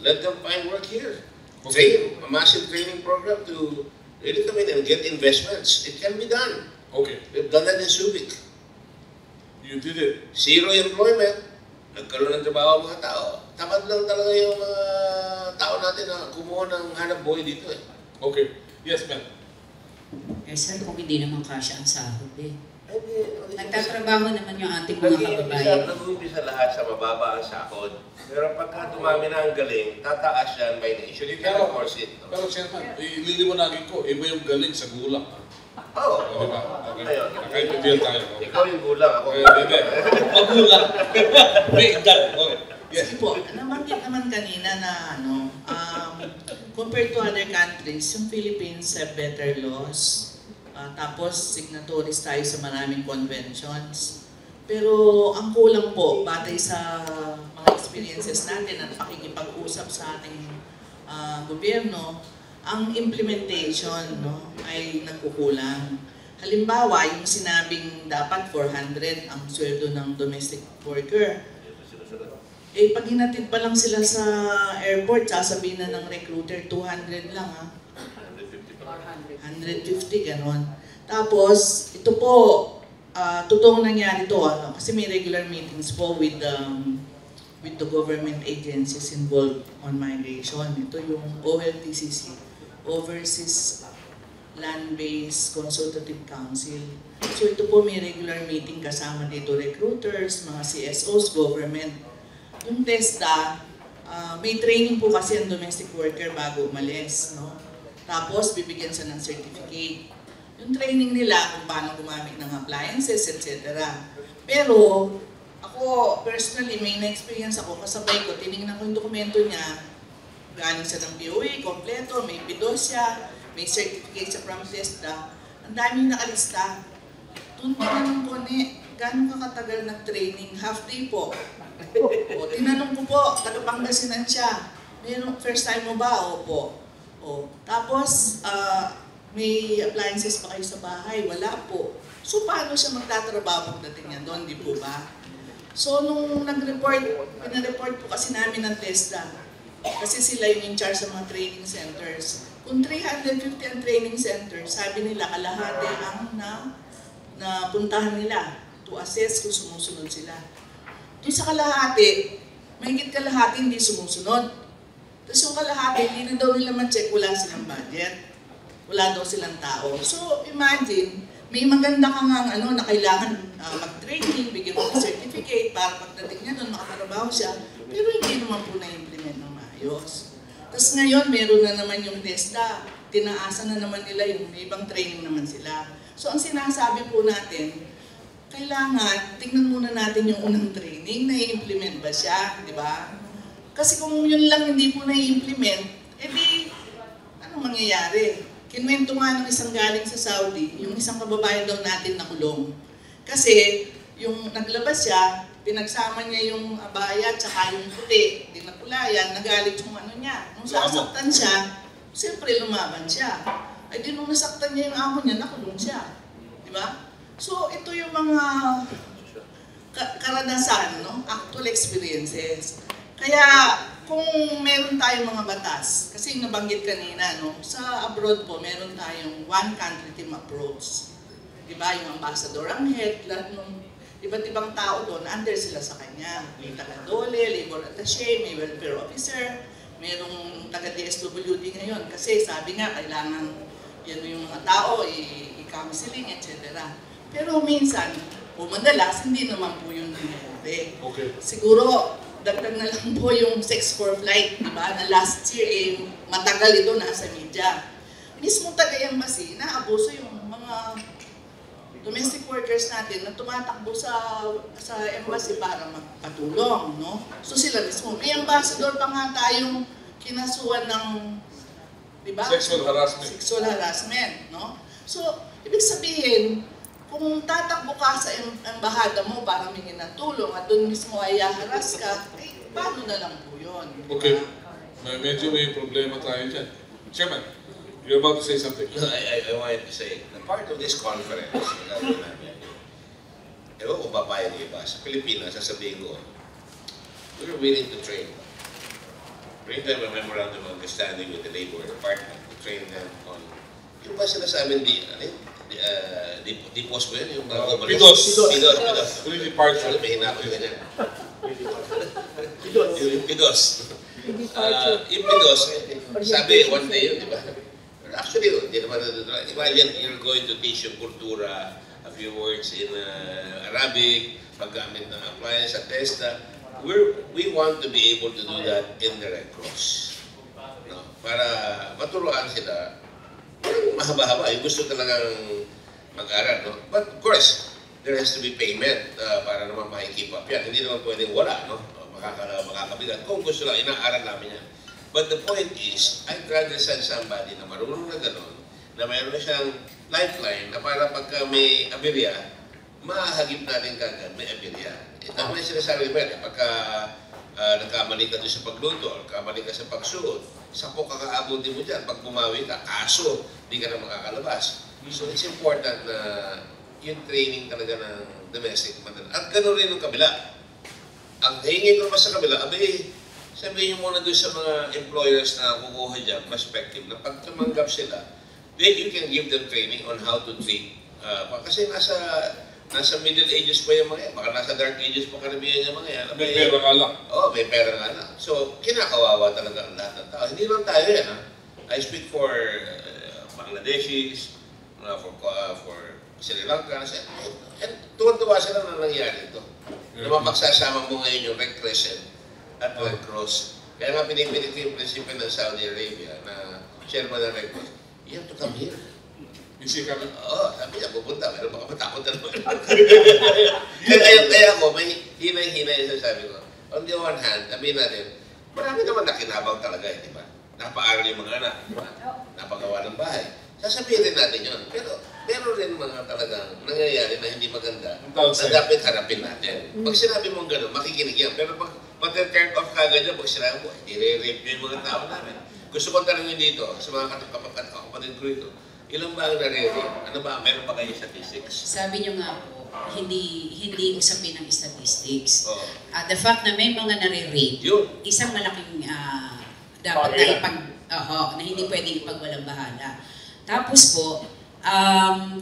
Let them find work here. Train, a massive training program to really come in and get investments. It can be done. Okay. We've done that in Subic. You did it. Zero employment. Nagkaroon ng trabaho ang mga tao. Tamad lang talaga yung mga tao natin na kumuha ng hanap buhay dito eh. Okay. Yes, ma'am. Eh sir, kung hindi naman kasya ang sahod eh. Nagtatrabaho naman yung ating mga kababayan. Nag-uumpisa lahat sa mababa ang sahod. Pero pagka dumami na ang galing, tataas yan by nation. You cannot force it. No? Pero chairman, ililiwanagin ko, iba yung galing sa gulang. Oo. Diba? Okay. Nakaintindihan tayo. Okay. Ikaw yung gulang. Ako. Hindi. Magulang. May edad. Okay. Yes. Sige po, nabanggit naman kanina na compared to other countries, yung Philippines have better laws. Tapos signatories tayo sa maraming conventions. Pero ang kulang po, batay sa mga experiences natin at pakikipag-usap sa ating gobyerno, ang implementation ay nagkukulang. Halimbawa, yung sinabing dapat 400 ang sweldo ng domestic worker. Eh, pag hinatid pa lang sila sa airport, sasabihin na ng recruiter, 200 lang ha. 150, ganon. Tapos, ito po, totoong nangyari ito, kasi may regular meetings po with the government agencies involved on migration. Ito yung OLTCC, Overseas Land-Based Consultative Council. So ito po may regular meeting kasama dito recruiters, mga CSOs, government. Yung TESDA, may training po kasi ang domestic worker bago umalis, no? Tapos, bibigyan siya ng certificate. Yung training nila kung paano gumamit ng appliances, etc. Pero, ako, personally, may na-experience ako, kasabay ko, tinignan ko yung dokumento niya, galing siya ng POA, kompleto, may PIDOS siya, may certificate sa from TESDA, ang daming nakalista. Doon tinanong ko gano'n ka katagal nag-training? Half day po. O, tinanong ko po, taga-Pangasinan siya. First time mo ba? Opo. O, tapos, may appliances pa kayo sa bahay? Wala po. So, paano siya magtatrabaho pagdating niya doon? Di po ba? So, nung pinareport po kasi namin ng TESDA, kasi sila yung in charge sa mga training centers. Kung 350 ang training center, sabi nila kalahati ang napuntahan nila to assess kung sumusunod sila. Doon sa kalahati, mahigit kalahati hindi sumusunod. Tapos yung kalahati, hindi na daw nila ma-check, wala silang budget. Wala daw silang tao. So, imagine, may maganda ka nga na kailangan mag-training, bigyan mo ng certificate para pagdating niya doon, makatrabaho siya. Pero hindi naman po na-implement ng maayos. Tapos ngayon, meron na naman yung TESDA. Tinaasa na naman nila yung may ibang training naman sila. So, ang sinasabi po natin, kailangan, tingnan muna natin yung unang training, na-implement ba siya, di ba? Kasi kung yun lang hindi po na-implement, edi, ano mangyayari? Kinuwento nga ng isang galing sa Saudi, yung isang kababayan daw natin na kulong. Kasi, yung naglabas siya, pinagsama niya yung abaya at saka yung puti, di napulayan, nagalit yung ano niya. Nung sasaktan siya, siyempre lumaban siya. Ay di nung nasaktan niya yung amo niya, nakulong siya. Di ba? So ito yung mga karanasan, no? Actual experiences. Kaya kung meron tayong mga batas, kasi nabanggit kanina, no? Sa abroad po, meron tayong one country team approach. Diba? Yung ambassador ang head, lahat ng iba't ibang tao doon, under sila sa kanya. May taga-dole, labor attaché, may welfare officer, merong taga-DSWD ngayon. Kasi sabi nga, kailangan yan yung mga tao, i-counseling, etc. Pero minsan, o madalas, hindi naman po yun nangyayari. Okay. Siguro, dagdag na lang po yung sex for flight, di ba? Na last year, matagal ito nasa media. Mismo taga-embassy, naabuso yung mga domestic workers natin na tumatakbo sa embassy para magpatulong, no? So sila mismo. May ambassador pa nga tayong kinasuhan ng, di ba? Sexual harassment. Sexual harassment, no? So, ibig sabihin, kung tatakbo ka sa embahada mo para mingin ng tulong at doon mismo ay haras ka, eh, paano na lang po yun? Okay. Medyo may problema tayo dyan. Chairman, you're about to say something. No, I wanted to say, na part of this conference, ewan ko papayag iba, sa Pilipinas, sasabihin ko, we're willing to train. Bring them a memorandum of understanding with the Labor Department to train them on, yung ba sila sa amin, Dipos ba yun? Yung Pidos. Really departure. May hinapin ka niyan. Yung Pidos. Yung Pidos, sabi one day yun, di ba? Actually, hindi naman natutunan. Imagine, you're going to teach yung kultura, a few words in Arabic, paggamit ng appliance at testa. We want to be able to do that in the Red Cross. No? Para maturuan sila. Mahaba-haba, yung gusto talagang mag-aral, no? But of course, there has to be payment para naman makikip up yan. Hindi naman pwedeng wala, no? Makakabigat. Kung gusto lang, inaaral namin yan. But the point is, I'd rather send somebody na marunong na gano'n, na mayroon na siyang lifeline na para pagka may aberya, mahagip natin kagad, may aberya. Tama yung sinasabi mo yan, pagka nagkamali ka doon sa pagluto, nagkamali ka sa pagsuot, sakpo ka kaabutin mo dyan. Pag bumawi ka, kaso, di ka na makakalabas. So it's important na yung training talaga ng domestic madala. At gano'n rin yung kabila. Ang hingin ko naman sa kabila, abay, sabihin nyo muna doon sa mga employers na kukuha dyan, perspective, na pag tumanggap sila, then you can give them training on how to treat. Kasi nasa middle ages pa yung mga yan. Baka nasa dark ages pa karamihan yung mga yan. May pera nga lang. Oo, may pera nga lang. So, kinakawawa talaga ang lahat ng tao. Hindi lang tayo yan, ha? I speak for Bangladeshis, for Sri Lanka, and tuwan-tuwa sila na nangyari ito. Na mapagsasama mo ngayon yung Red Crescent at Red Cross. Kaya nga pinipilit yung prinsipyo ng Saudi Arabia na chairman ng Red Cross, you have to come here. Isi kami. Oo, sabi niya, pupunta, pero baka matakot na naman. Kaya ako, may hinay-hinay yung sabi ko. On the one hand, sabihin natin, marami naman nakinabang talaga, di ba? Napaaral yung mga anak, di ba? Napagawa ng bahay. Sasabihin rin natin yun. Pero meron rin mga talagang nangyayari na hindi maganda na dapat harapin natin. Pag sinabi mong gano'n, makikinig yan. Pero pag turn off kagad yan, pag sinabi mo, i-rape yung mga tao namin. Gusto ko tanongin dito, sa mga kapatid ko ito, ilan ba ang nare-rape? Ano ba? Meron ba kayo statistics? Sabi nyo nga po, hindi usapin ng statistics. Oh. The fact na may mga nare-rape, isang malaking dapat na hindi pwedeng ipagwalang bahala. Tapos po,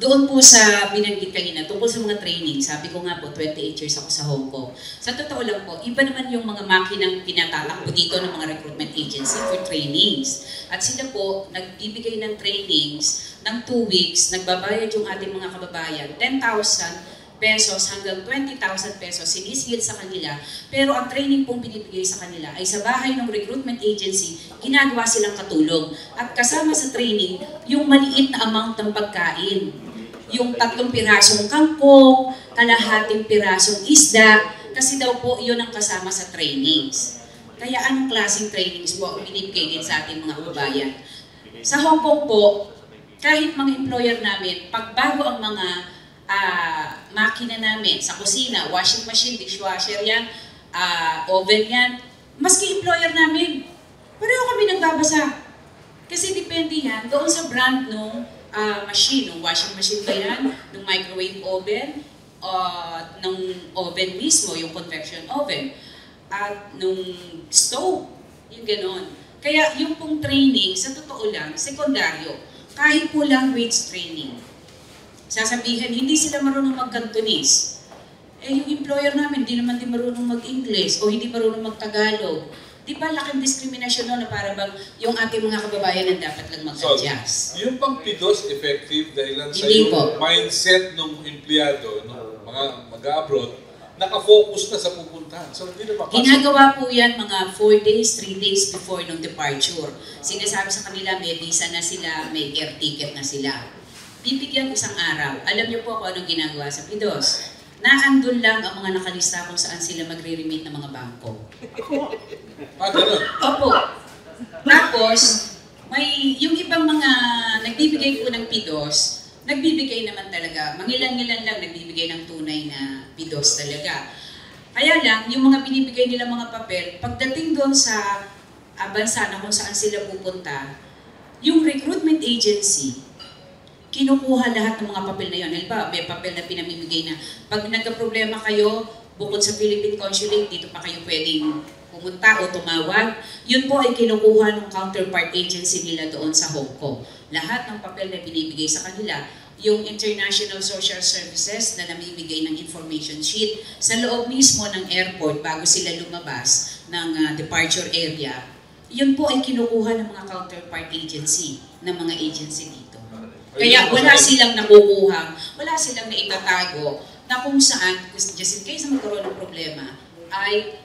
doon po sa binanggit kanina, tungkol sa mga training, sabi ko nga po, 28 years ako sa Hong Kong. Sa totoo lang po, iba naman yung mga makinang pinatatakbo dito ng mga recruitment agency for trainings. At sila po, nagbibigay ng trainings ng 2 weeks, nagbabayad yung ating mga kababayan, 10,000 pesos hanggang 20,000 pesos sinisigil sa kanila, pero ang training pong binibigay sa kanila ay sa bahay ng recruitment agency, ginagawa silang katulong. At kasama sa training, yung maliit na amount ng pagkain. Yung 3 pirasong kangkong, kalahating pirasong isda, kasi daw po yun ang kasama sa trainings. Kaya anong klaseng trainings po ang binibigay din sa ating mga kababayan? Sa Hong Kong po, kahit mga employer namin, pagbago ang mga makina namin sa kusina, washing machine, dishwasher yan, oven yan, maski employer namin, pareho kami nagbabasa. Kasi depende yan doon sa brand nung machine, nung washing machine ba yan, nung microwave oven, ng oven mismo, yung convection oven, at nung stove, yung gano'n. Kaya yung pong training, sa totoo lang, sekundaryo, kahit po language training, sasabihin, hindi sila marunong mag-Cantonese. Yung employer namin, hindi naman din marunong mag-English o hindi marunong mag-Tagalog. Di ba laking diskriminasyon na para bang yung ating mga kababayan na dapat lang mag-adjust? So, yung pang PIDOS effective dahil sa Hindi yung po. mindset ng empleyado, ng mga mag-abroad, nakafocus na sa pupuntahan. So, hindi na mapasok. Ginagawa po yan mga 4 days, 3 days before nung departure. Sinasabi sa kanila, may visa na sila, may air ticket na sila. Bibigyan isang araw. Alam niyo po kung anong ginagawa sa PIDOS. Naandun lang ang mga nakalista kung saan sila magre-remit ng mga bangko. Ganun. Opo. Tapos, yung ibang mga nagbibigay po ng PIDOS, nagbibigay naman talaga, mangilan-ngilan lang nagbibigay ng tunay na PIDOS talaga. Kaya lang, yung mga binibigay nila mga papel, pagdating doon sa bansa na kung saan sila pupunta, yung recruitment agency, kinukuha lahat ng mga papel na yun. Halimbawa, may papel na pinamimigay na pag nagka-problema kayo, bukod sa Philippine Consulate, dito pa kayo pwedeng pumunta o tumawag. Yun po ay kinukuha ng counterpart agency nila doon sa Hong Kong. Lahat ng papel na binibigay sa kanila, yung International Social Services na namimigay ng information sheet sa loob mismo ng airport bago sila lumabas ng departure area, yun po ay kinukuha ng mga counterpart agency, ng mga agency dito. Kaya wala silang nakukuha, wala silang naitatago na kung saan, just in case na magkaroon ng problema, ay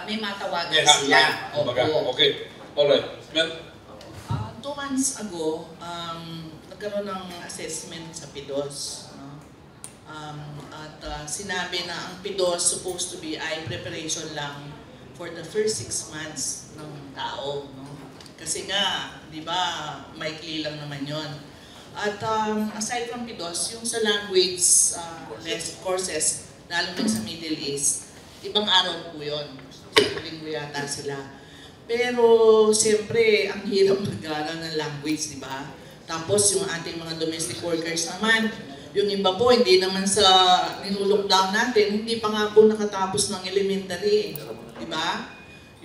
may matawagan sila. Okay. Alright. Mel? 2 months ago, nagkaroon ng assessment sa PIDOS. No? Sinabi na ang PIDOS supposed to be ay preparation lang for the first 6 months ng tao. No? Kasi nga, di ba, maikli lang naman yon. At aside from PIDOS, yung sa language courses, lalo na sa Middle East, ibang araw po yun. Sa linggo yata sila. Pero, siyempre, ang hirap mag-aaral ng language, di ba? Tapos, yung ating mga domestic workers naman, yung iba po, hindi naman sa nilulockdown natin, hindi pa nga po nakatapos ng elementary, di ba?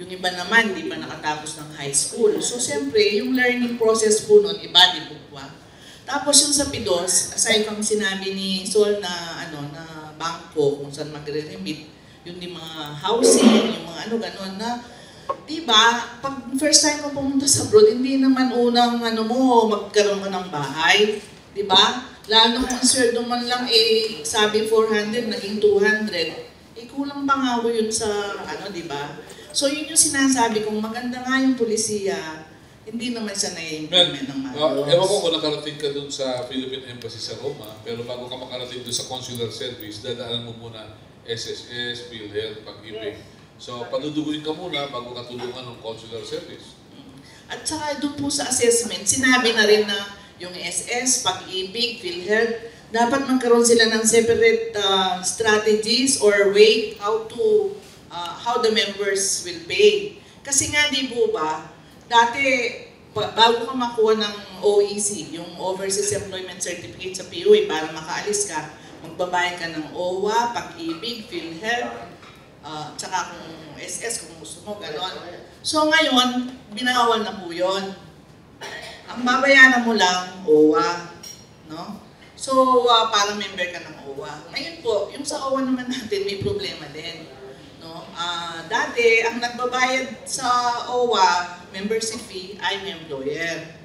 Yung iba naman, hindi pa nakatapos ng high school. So, siyempre, yung learning process po nun, iba, di po ba? Tapos yung sa PIDOS, aside from sinabi ni Sol na na bangko kung saan magre-remit, yung mga housing, yung mga gano'n na, diba, pag first time mo pumunta sa abroad, hindi naman unang magkaroon ka ng bahay, diba? Lalo kung sweldo man lang sabi 400, naging 200, kulang pa nga ho yun sa diba? So yun yung sinasabi kong maganda nga yung polisiya, hindi naman siya na-implement ng maayos. Ewan ko kung nakarating ka dun sa Philippine Embassy sa Roma, pero bago ka makarating dun sa consular service, dadaanan mo muna SSS, PhilHealth, Pag-ibig. So, paduduguin ka muna bago ka tulungan ng consular service. At saka doon po sa assessment, sinabi na rin na yung SS, Pag-ibig, PhilHealth, dapat magkaroon sila ng separate strategies or way how the members will pay. Kasi nga di po ba, dati, bago ka makuha ng OEC, yung Overseas Employment Certificate sa POA, para makaalis ka, magbabayad ka ng OWA, Pag-ibig, PhilHealth, tsaka kung SS, kung gusto mo, gano'n. So ngayon, binawal na po yun. Ang babayaran mo lang, OWA. No? So, parang member ka ng OWA. Ngayon po, yung sa OWA naman natin, may problema din. No? Dati, ang nagbabayad sa OWA, membership fee, ay may employer.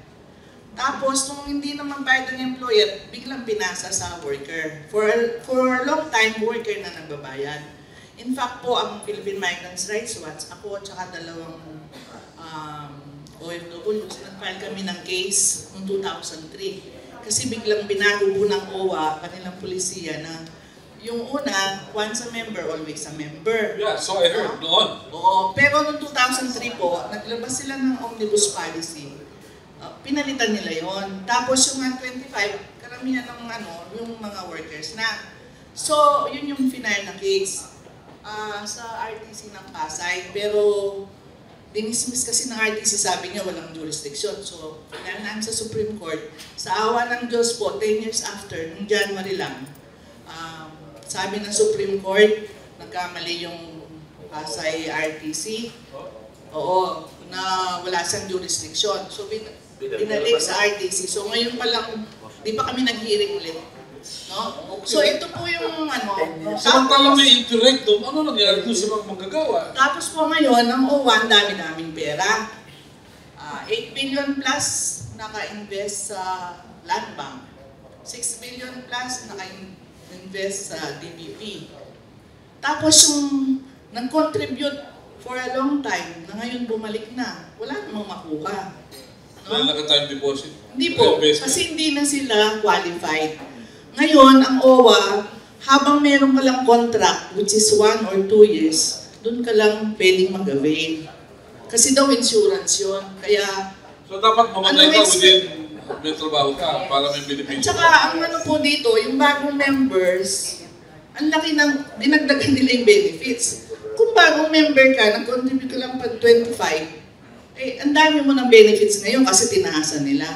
Tapos, nung hindi naman bayad ng employer, biglang pinasa sa worker. For a long time, worker na nagbabayad. In fact po, ang Philippine Migrants Rights Watch, ako at saka dalawang OFWs, nag-file kami ng case noong 2003. Kasi biglang binago po ng OWA, kanilang polisiya na yung una, once a member, always a member. Yeah, so I heard noon. Oo, pero noong 2003 po, naglabas sila ng omnibus policy. Pinalitan nila yon. Tapos yung 25, karamihan ng yung mga workers na. So, yun yung final na case sa RTC ng Pasay. Pero, dinismiss kasi ng RTC, sabi niya walang jurisdiction. So, final namin sa Supreme Court. Sa awa ng Diyos po, 10 years after, noong January lang, sabi ng Supreme Court, nagkamali yung Pasay RTC. Oo, na wala siyang jurisdiction. So, binalik sa RTC. So, ngayon pa lang, di pa kami nag-hearing ulit. No? So, ito po yung Samantalang may interrect doon, ano nangyari doon sa mga manggagawa? Tapos po ngayon, ang OWA, dami-daming pera. 8 billion plus naka-invest sa Land Bank. 6 billion plus naka-invest sa DBP. Tapos yung nag-contribute for a long time, na ngayon bumalik na, wala namang makuha. No? Dahil naka-time deposit? Hindi po, kasi hindi na sila qualified. Ngayon, ang OWA, habang meron ka lang contract, which is 1 or 2 years, doon ka lang pwedeng mag-avail. Kasi daw insurance yun. Kaya, so dapat mamatay ka within may trabaho ka para may at beneficio. saka, ang po dito, yung bagong members, ang laki ng dinagdagan nila yung benefits. Kung bagong member ka, nag-contribute ka lang pag 25, eh, ang dami mo ng benefits ngayon kasi tinahasan nila.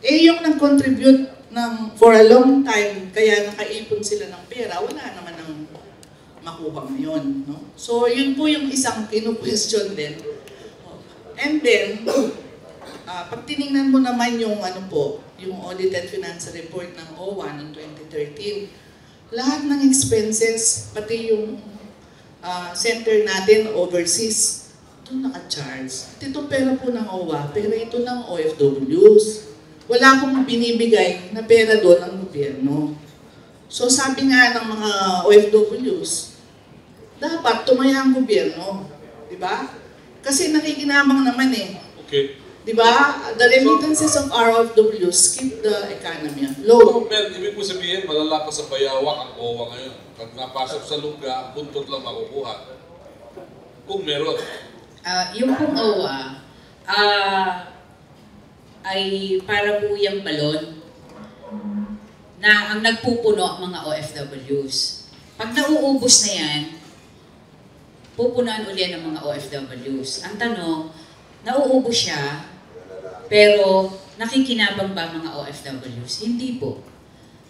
Eh, yung nag-contribute for a long time, kaya nakaipon sila ng pera, wala naman ng makuha ngayon. No? So, yun po yung isang kinu-question din. And then, pag tinignan mo naman yung yung audited financial report ng OWA noong 2013, lahat ng expenses, pati yung center natin overseas, ito naka-charge. At ito pera po ng OWA, pero ito ng OFWs. Wala akong binibigay na pera doon ng gobyerno. So sabi nga ng mga OFWs, dapat tumaya ang gobyerno. Diba? Kasi nakikinamang naman eh. Okay. Diba? The remittances of our OFWs keep the economy afloat. So, Mel, ibig mo sabihin, malalapas sa bayawak ang OWA ngayon. Pag napasok sa lungga, buntot lang makukuha. Kung meron. Yung pong OWA, ay para po yung balon na ang nagpupuno ang mga OFWs. Pag nauubos na yan, pupunan uli ng mga OFWs. Ang tanong, nauubos siya, pero nakikinabang ba mga OFWs? Hindi po.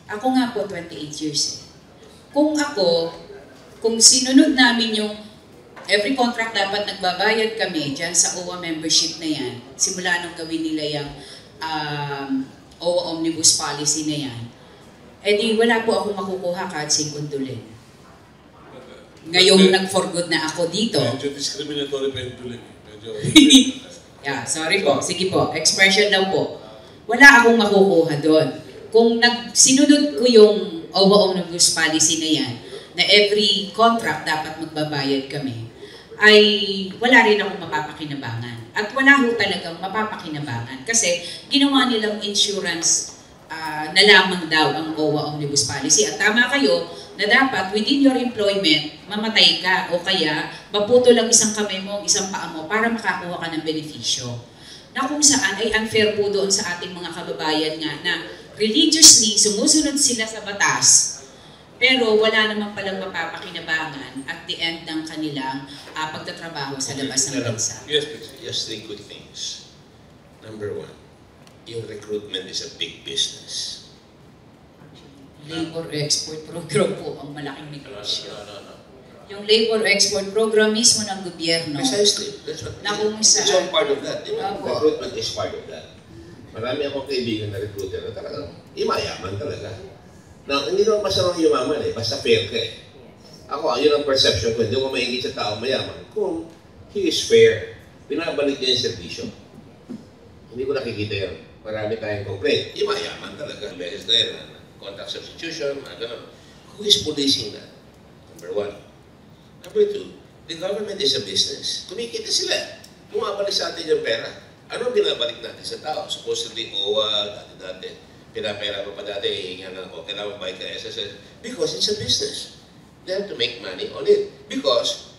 Ako nga po, 28 years eh. Kung sinunod namin yung every contract dapat nagbabayad kami dyan sa OWA membership na yan, simula nung gawin nila yung OWA Omnibus Policy na yan, edi wala po akong makukuha kahit singkundulin. Ngayong nag-for good na ako dito. Medyo discriminatory pa yung tuloy. Yeah, sorry po. Sige po, expression lang po. Wala akong makukuha doon. Kung sinunod ko yung OWA Omnibus Policy na yan, na every contract dapat magbabayad kami, ay wala rin akong mapapakinabangan. At wala ho talagang mapapakinabangan. Kasi ginawa nilang insurance na lamang daw ang OWA Omnibus Policy. At tama kayo na dapat within your employment, mamatay ka o kaya maputo lang isang kamay mo, isang paa mo para makakuha ka ng benepisyo. Na kung saan ay unfair po doon sa ating mga kababayan nga na religiously sumusunod sila sa batas, pero wala naman palang mapapakinabangan at the end ng kanilang pagtatrabaho sa labas ng bansa. Yes, please. Just 3 good things. Number 1, yung recruitment is a big business. Labor export program po ang malaking negosyo. Yung labor export program mismo ng gobyerno. Precisely. That's what. It's all part of that. Recruitment is part of that. Marami akong kaibigan na recruiter na talagang imayaman talaga. Now, hindi naman masamang yumaman eh, basta fair ka eh. Ako, yun ang perception ko, hindi ko maingit sa tao mayaman. Kung he is fair, pinabalik niya yung servisyo. Hindi ko nakikita yun. Marami tayong complaint. Imayaman talaga. Beses na yun, contract substitution, gano'n. Who is policing that? Number 1. Number 2, the government is a business. Kumikita sila. Bumabalik sa atin yung pera. Ano binabalik natin sa tao? Supposedly, OWA, dati-dati. Pinapera pa dati, hihingan na ako, kailangan bayad ka SSS. Because it's a business. They have to make money on it. Because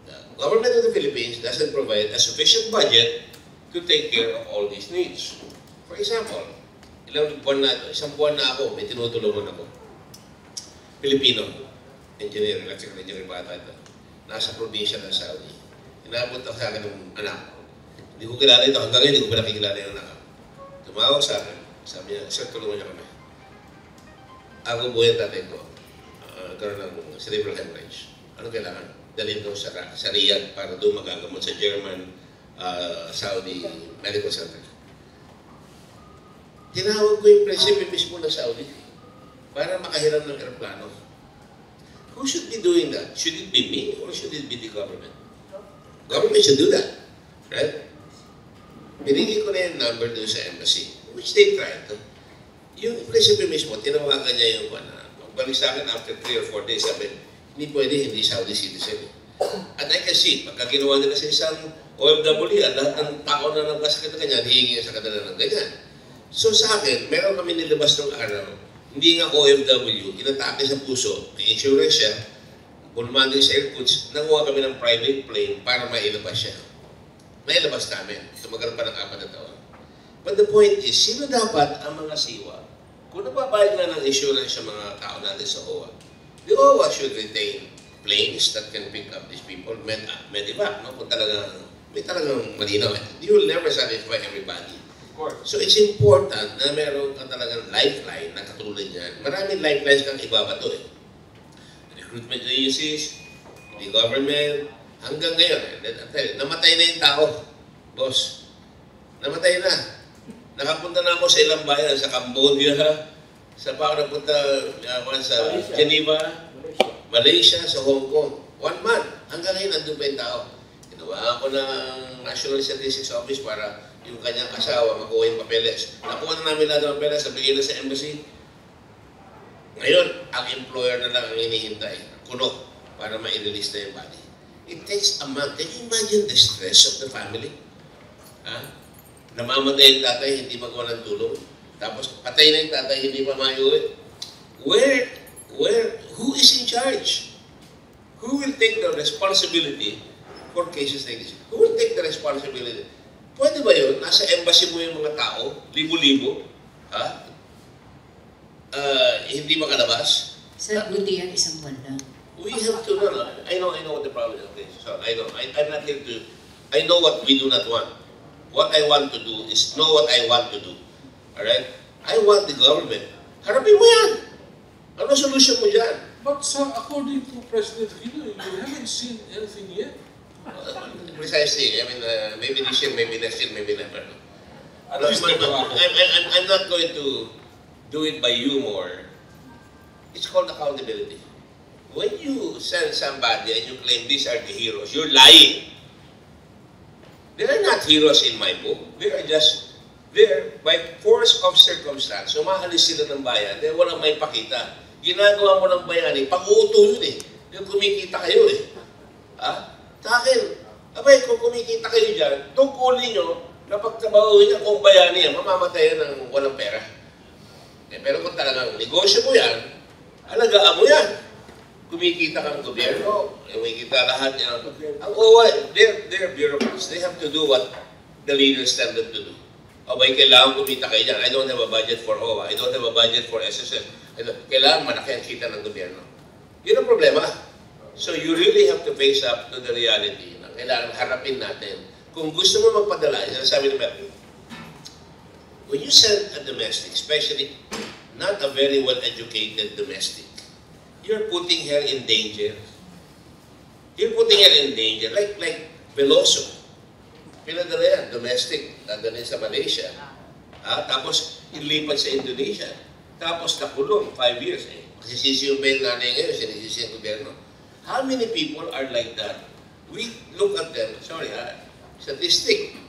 the government of the Philippines doesn't provide a sufficient budget to take care of all these needs. For example, ilang buwan na ito, isang buwan na ako, may tinutulungan ako. Filipino, engineer, electrical engineer bata ito. Nasa probinsya ng Saudi. Inabot ako sa akin ng anak. Hindi ko kilala ito, hanggang ngayon hindi ko pa nakikilala yung anak. Tumawag sa akin, sabi niya, sir, tulungan niya kami. Ako buhay ang tatay ko, nagkaroon ng cerebral hemorrhage. Ano kailangan? Dalhin doon sa Riyadh para doon magagamot sa German, Saudi Medical Center. Tinawag ko yung prinsipe mismo ng Saudi para makahiram ng aeroplano. Who should be doing that? Should it be me or should it be the government? Government should do that. Right? Binigay ko na yung number doon sa embassy, which they tried to. Yung prinsipe mismo, tinawagan niya yung magbalik sa akin after 3 or 4 days, sabi, hindi pwede, hindi Saudi citizen. At I can see, pagka ginawa nila sa isang OFW, lahat ng tao na nagkasakit na ganyan, hihingi sa kanila ng ganyan. So sa akin, meron kami nilabas ng araw, hindi nga OFW, inatake sa puso, may insurance siya, pulmando sa airports, nanguha kami ng private plane para mailabas siya. Mailabas namin, tumagal pa ng 4 na taon. But the point is, sino dapat ang mga siwa? Kung nababayad na ng insurance sa mga tao natin sa OWA, the OWA should retain planes that can pick up these people, medevac, no? Kung may talagang malinaw. You will never satisfy everybody. So it's important na meron ka talagang lifeline na katulad niyan. Maraming lifelines kang ibabato eh. Recruitment agencies, the government, hanggang ngayon, namatay na yung tao. Boss, namatay na. Nakapunta na ako sa ilang bayan, sa Cambodia, sa napunta sa Geneva, Malaysia, sa Hong Kong. 1 month. Hanggang ngayon, nandun pa yung tao. Ginawa ako ng National Statistics Office para yung kanyang asawa makuha yung papeles. Nakuha na namin lahat ng papeles, nabigay na sa embassy. Ngayon, ang employer na lang ang hinihintay, kuno, para ma-release na yung body. It takes a month. Can you imagine the stress of the family? Namamatay yung tatay, hindi magawa ng tulong. Tapos patay na yung tatay, hindi pa maiuwi. Who is in charge? Who will take the responsibility for cases like this? Who will take the responsibility? Pwede ba yun? Nasa embassy mo yung mga tao, libo-libo, hindi makalabas? Sa buti yan, 1 buwan lang. We have to, I know what the problem is. So, I know. I'm not here to, I know what we do not want. What I want to do is know what I want to do. Alright? I want the government. Harapin mo yan. Ano solution mo dyan? But according to President Aquino, you haven't seen anything yet. Precisely. I mean, maybe this year, maybe next year, maybe never. At least I'm not going to do it by humor. It's called accountability. When you send somebody and you claim these are the heroes, you're lying. They are not heroes in my book. They are just, by force of circumstance, umaalis sila ng bayan, dahil walang may pakita. Ginagawa mo ng bayani, pag-uuto yun eh. Yung kumikita kayo eh. Takin, abay, kung kumikita kayo dyan, tungkulin nyo na pagtrabahuin niya kung bayani yan, mamamatayan ng walang pera. Pero kung talagang negosyo mo yan, alagaan mo yan. Kumikita kang gobyerno, kumikita lahat yan. Ang OWA, they're bureaucrats. They have to do what the leaders tell them to do. Abay, kailangan kumita kayo dyan. I don't have a budget for OWA. I don't have a budget for SSS. Kailangan malaki ang kita ng gobyerno. Yun ang problema. So you really have to face up to the reality na kailangan harapin natin. Kung gusto mo magpadala, sabi ni Mel, when you send a domestic, especially not a very well-educated domestic, you're putting her in danger. You're putting her in danger. Like Veloso. Pinadala yan, domestic, dadalhin sa Malaysia. Tapos, ilipat sa Indonesia. Tapos, nakulong, 5 years. Masisisi yung bail nanay ngayon, sinisisi yung gobyerno. How many people are like that? We look at them, statistic.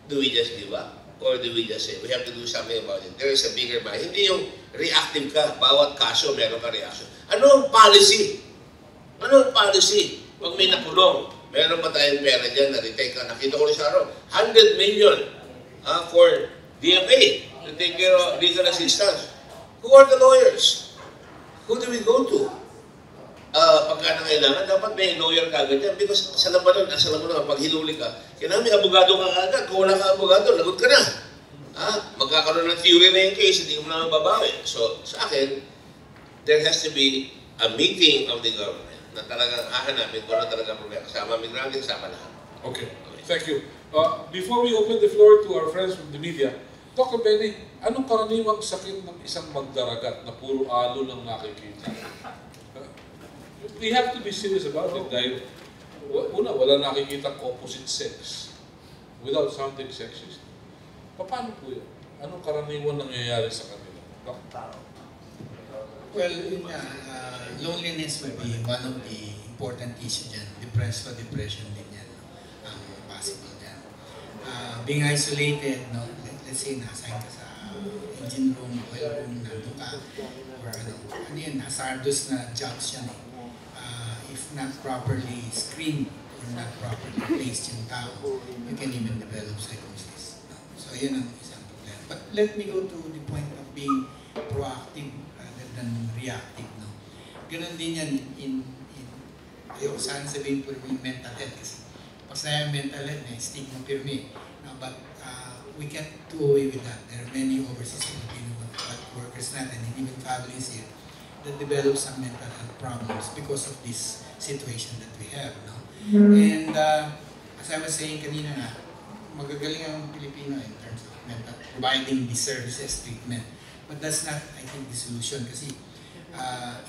Do we just give up? Or do we just say, we have to do something about it? There is a bigger mind. Hindi yung reactive ka, bawat kaso meron ka reaction. Ano ang policy? Ano ang policy? Pag may nakulong, meron pa tayong pera dyan, na-retake ka. Nakita ko rin sa araw, 100 million for DFA to take care of legal assistance. Who are the lawyers? Who do we go to? Pagka nangailangan, dapat may lawyer ka agad yan. Because sa labanan, pag hinuli ka, kailangan may abogado ka agad. Kung wala ka abogado, lagot ka na. magkakaroon ng theory na yung case, hindi mo na mababawi. So, sa akin, there has to be a meeting of the government na talagang hahanapin kung ano talagang problema. Kasama migrante, kasama lahat. Okay. Thank you. Before we open the floor to our friends from the media, Dr. Benny, anong karaniwang sakit ng isang magdaragat na puro alo lang nakikita? We have to be serious about it dahil una, wala nakikita opposite sex without sounding sexist. Paano po yun? Anong karaniwan nangyayari sa kanila? Well, loneliness will be one of the important issues dyan. Depression din yan. Possible dyan. Being isolated, no? Let's say na-assign ka sa engine room, oil room, nandun ka, or ano yan, hazardous na jobs yan eh. If not properly screened or not properly placed yung tao, you can even develop psychosis. No? So yun ang isang problema. But let me go to the point of being proactive rather than reactive. No? Ganun din yan ayoko sana sabihin po yung mental health kasi pag sa'yo mental health, may stigma pirmi. No? But we can't do away with that. There are many overseas Filipino workers natin and even families here that develop some mental health problems because of this situation that we have. No? And as I was saying kanina nga, magagaling ang Pilipino in terms of providing the services, treatment. But that's not, I think, the solution kasi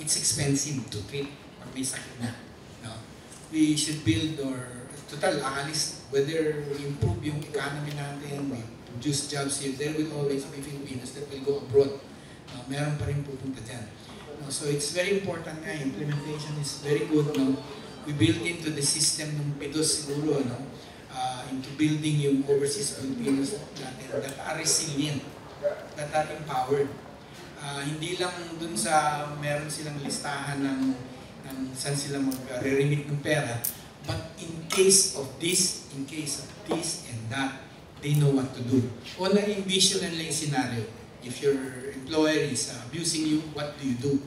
it's expensive to treat pag may sakit na. No? We should build total alis, whether we improve yung economy natin, we produce jobs here, there will always be Filipinos that will go abroad. Meron pa rin pupunta dyan. So it's very important nga, implementation is very good. No? We built into the system ng PIDOS siguro, no? Into building yung overseas Filipinos natin that are resilient, that are empowered. Hindi lang dun sa meron silang listahan ng saan sila mag-remit ng pera, but in case of this and that, they know what to do. O na-envision nila yung scenario. If your employer is abusing you, what do you do?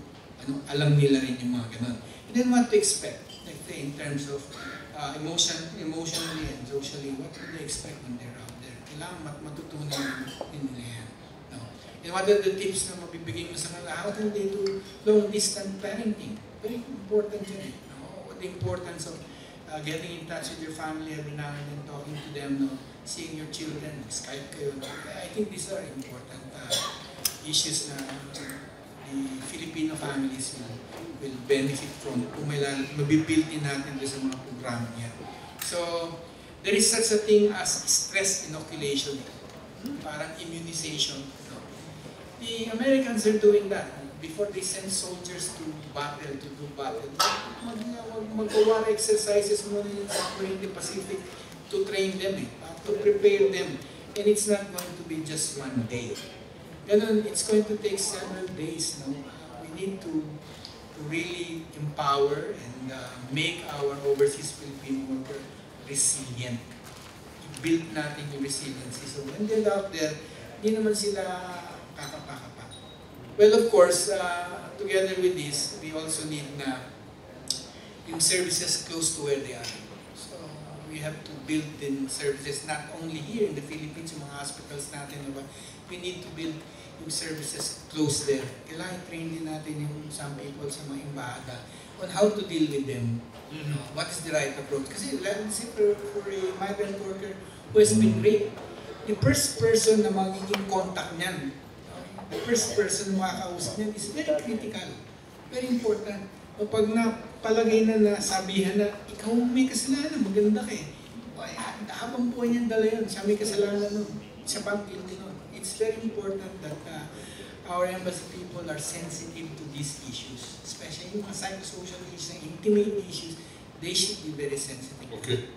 Alam nila rin yung mga ganun. And then what to expect? Like in terms of emotionally and socially, what do they expect when they're out there? Kailangan matutunan din nila yan. No? And what are the tips na mabibigay mo sa kanila? How can they do long-distance parenting? Very important yun. No? The importance of getting in touch with your family every now and then, talking to them, no? Seeing your children, Skype kayo. No? I think these are important issues na the Filipino families will benefit from kung mabibuild-in natin sa mga programa niya. So, there is such a thing as stress inoculation, parang immunization. No? The Americans are doing that. Before they send soldiers to do battle, mag-war exercises muna in the Pacific to train them, to prepare them. And it's not going to be just one day. Ganun, it's going to take several days. No? We need to really empower and make our overseas Filipino worker resilient. I-build natin yung resiliency. So when they're out there, hindi naman sila kakapa-kapa. Well, of course, together with this, we also need yung services close to where they are. So we have to build in services not only here in the Philippines, yung mga hospitals natin, but we need to build yung services close there. Kailangan train din natin yung some people sa mga embahada on how to deal with them. What is the right approach? Kasi let's say for a migrant worker who has been raped, the first person na magiging contact niyan, the first person na makakausap niyan is very critical, very important. O pag napalagay na nasabihan na, ikaw may kasalanan, maganda ka eh. Habang buhay niyang dala yun, siya may kasalanan nun, siya pang guilty nun. It's very important that our embassy people are sensitive to these issues, especially yung psychosocial issues, intimate issues. They should be very sensitive. Okay.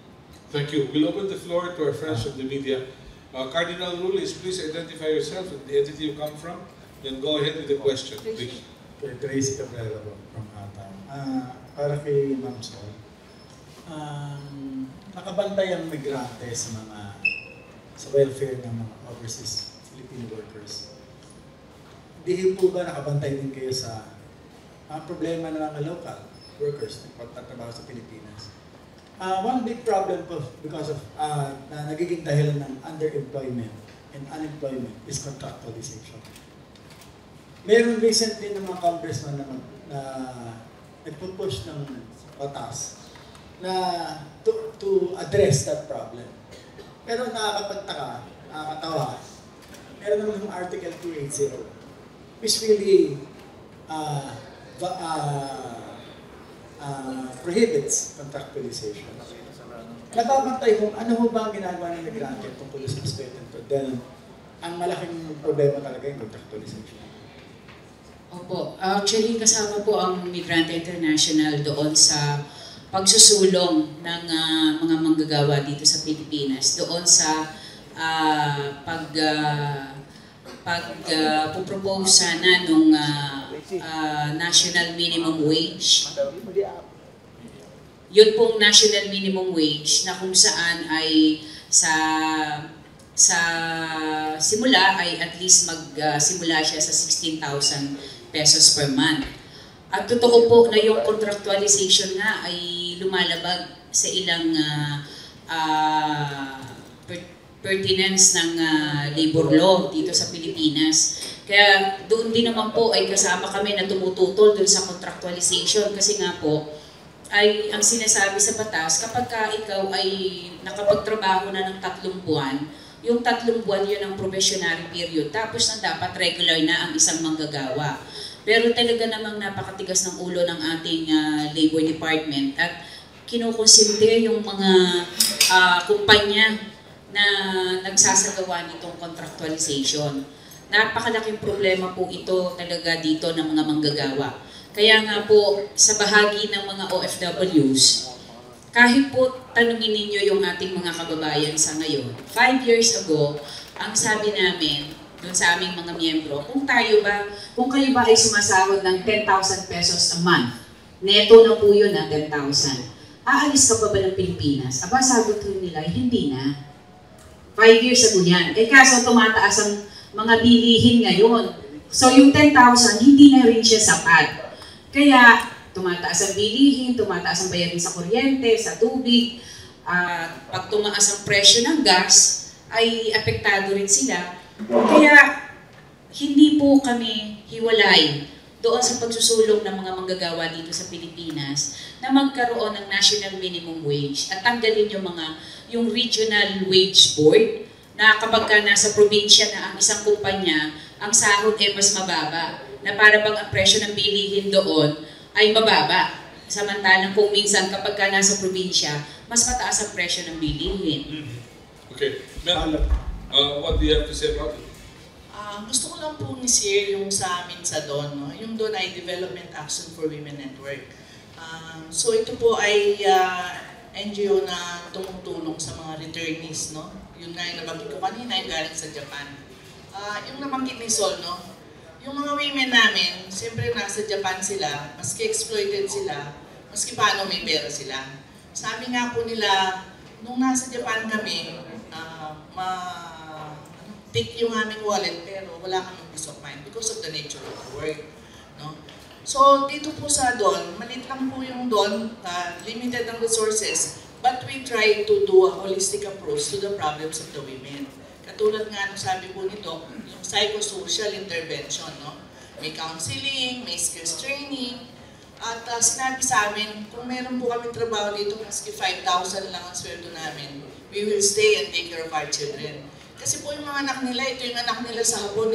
Thank you. We'll open the floor to our friends from the media. Cardinal rule is please identify yourself and the entity you come from, then go ahead with the question, please. Tracy Cabrera from Atang. Para kay Ma'am Sol, nakabantay ang migrante sa welfare ng mga overseas Filipino workers. Di po ba nakabantay din kayo sa problema ng mga local workers na pagtatrabaho sa Pilipinas? One big problem po because of na nagiging dahilan ng underemployment in unemployment is contractualization. Meron recently ng mga congressman na nagpupush ng batas na to address that problem. Pero nakakapagtaka, nakakatawa, meron naman yung Article 280 which really prohibits contractualization. Nababantay kung ano ho ba ang ginagawa ng migrante tungkol sa aspeto ito dahil ang malaking problema talaga yung contractualization. Opo. Actually, kasama po ang Migrante International doon sa pagsusulong ng mga manggagawa dito sa Pilipinas. Doon sa pagpropose sana nung national minimum wage. Yun pong national minimum wage na kung saan ay sa simula ay at least magsimula siya sa 16,000 pesos per month. At totoo po na yung contractualization nga ay lumalabag sa ilang pertinence ng labor law dito sa Pilipinas. Kaya doon din naman po ay kasama kami na tumututol doon sa contractualization kasi nga po ay ang sinasabi sa batas kapag ka ikaw ay nakapagtrabaho na ng 3 buwan, yung 3 buwan yun ang probationary period tapos na dapat regular na ang isang manggagawa. Pero talaga namang napakatigas ng ulo ng ating Labor Department at kinukonsinte yung mga kumpanya na nagsasagawa nitong contractualization. Napakalaking problema po ito talaga dito ng mga manggagawa. Kaya nga po sa bahagi ng mga OFWs, kahit po tanungin ninyo yung ating mga kababayan sa ngayon, 5 years ago, ang sabi namin, doon sa aming mga miyembro, kung kayo ba ay sumasahod ng 10,000 pesos a month, neto na po yun na 10,000, aalis ka pa ba ng Pilipinas? Aba, sagot ko nila, hindi na. 5 years ago yan. Kaso tumataas ang mga bilihin ngayon. So yung 10,000, hindi na rin siya sapat. Kaya tumataas ang bilihin, tumataas ang bayarin sa kuryente, sa tubig, pag tumaas ang presyo ng gas, ay apektado rin sila. Kaya hindi po kami hiwalay doon sa pagsusulong ng mga manggagawa dito sa Pilipinas na magkaroon ng national minimum wage at tanggalin yung regional wage board na kapag ka nasa probinsya na ang isang kumpanya, ang sahod ay mas mababa na para bang ang presyo ng bilihin doon ay mababa. Samantalang kung minsan kapag ka nasa probinsya, mas mataas ang presyo ng bilihin. Okay. Mel, what do you have to say about it? Gusto ko lang po i-share yung sa amin sa DON. No? Yung DON ay Development Action for Women Network. So ito po ay NGO na tumutulong sa mga returnees. No? Yun nga yung nabanggit ko kanina, yung galing sa Japan. Yung nabanggit ni Sol, no? Yung mga women namin, siyempre nasa Japan sila, maski exploited sila, maski paano may pera sila. Sabi nga po nila, nung nasa Japan kami, take yung aming wallet pero wala kaming peace of mind because of the nature of the work. No? So dito po sa DON, maliit lang po yung DON, limited ang resources, but we try to do a holistic approach to the problems of the women. Katulad nga nung sabi po nito, yung psychosocial intervention. No? May counseling, may skills training, at sinabi sa amin, kung meron po kami trabaho dito, maski 5,000 lang ang sweldo namin, we will stay and take care of our children. Kasi po yung mga anak nila, ito yung anak nila sa Hapon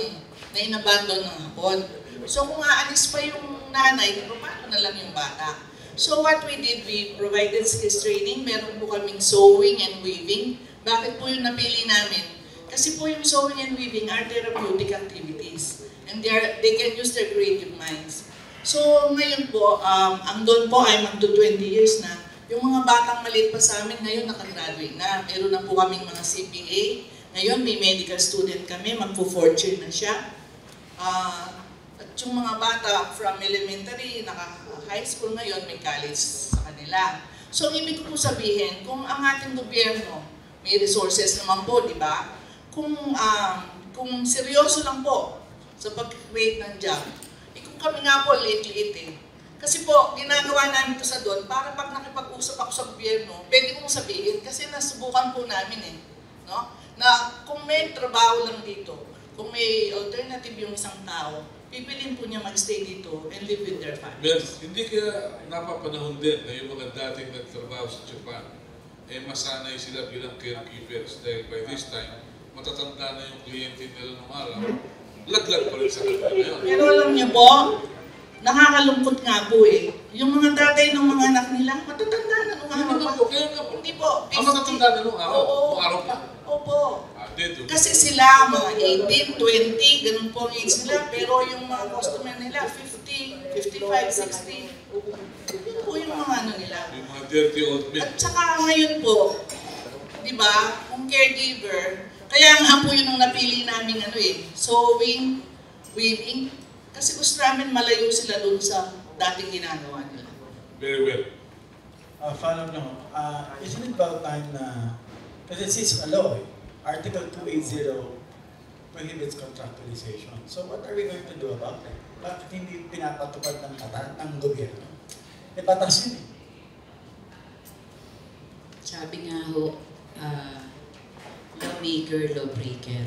na inabandon ng Hapon. So kung aalis pa yung nanay, paano na lang yung bata? So what we did, we provided skills training, meron po kaming sewing and weaving. Bakit po yung napili namin? Kasi po yung sewing and weaving are therapeutic activities. And they can use their creative minds. So ngayon po, ang doon po ay magto 20 years na. Yung mga batang maliit pa sa amin ngayon nakagraduate na. Meron na po kaming mga CPA. Ngayon, may medical student kami, magpo-4th year na siya. At yung mga bata from elementary, naka-high school ngayon, may college sa kanila. So, ibig ko po sabihin, kung ang ating gobyerno, may resources naman po, di ba? Kung seryoso lang po sa pag-create ng job, kung kami nga po, liit-liit eh. Kasi po, ginagawa namin ito sa DON, para pag nakipag-usap ako sa gobyerno, pwede kong sabihin, kasi nasubukan po namin eh. No? na kung may trabaho lang dito, kung may alternative yung isang tao, pipiliin po niya magstay dito and live with their family. Well, hindi kaya napapanahon din na yung mga dating nagtrabaho sa Japan, masanay sila bilang caregivers dahil by this time, matatanda na yung kliyente nila ng araw, laglag pa rin sa kanila ngayon. Pero alam niyo po, nakakalungkot nga po eh. Yung mga tatay ng mga anak nila, matatanda na nung araw pa. Kaya nga po. Hindi po. Ang matatanda na nung araw, Oo. nung araw pa. Opo. Dito. Kasi sila, mga 18, 20, ganun po ang age nila. Pero yung mga customer nila, 50, 55, 60. Yun po yung mga ano nila. Yung mga dirty old men. At saka ngayon po, di ba, kung caregiver, kaya nga po yun ang napili namin ano eh, sewing, weaving, kasi gusto namin malayo sila dun sa dating ginagawa nila. Very well. Follow no. Isn't it about time na, kasi this is a law, Article 280 prohibits contractualization. So what are we going to do about it? Bakit hindi pinapatupad ng gobyerno? Batas yun eh. Sabi nga ho, lawmaker, lawbreaker.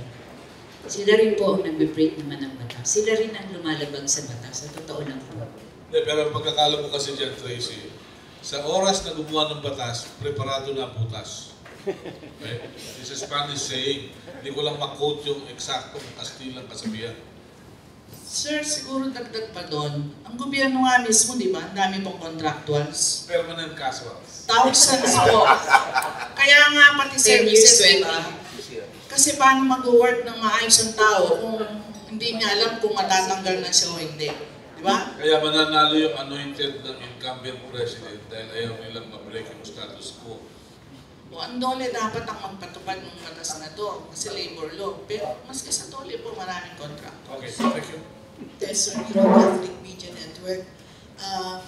Sila rin po ang nagbe-break naman ng batas. Sila rin ang lumalabag sa batas. Sa totoo lang po. Pero ang pagkakala mo kasi dyan, Tracy, sa oras na gumawa ng batas, preparado na ang butas. Okay? It's a Spanish saying, hindi ko lang makquote yung eksaktong Kastilang kasabihan. Sir, siguro dagdag pa doon, ang gobyerno nga mismo, di ba, ang dami pong contractuals. Permanent casuals. Thousands po. Kaya nga pati 10 years, services, di ba? Kasi paano mag-work ng maayos ang tao kung hindi niya alam kung matatanggal na siya o hindi. Di ba? Kaya mananalo yung anointed ng incumbent president dahil ayaw nilang ma-break yung status quo. O ang dole dapat ang magpatupad ng batas na to kasi labor law. Pero maski sa dole po maraming contract. Okay, thank you. Sir, Catholic Media Network.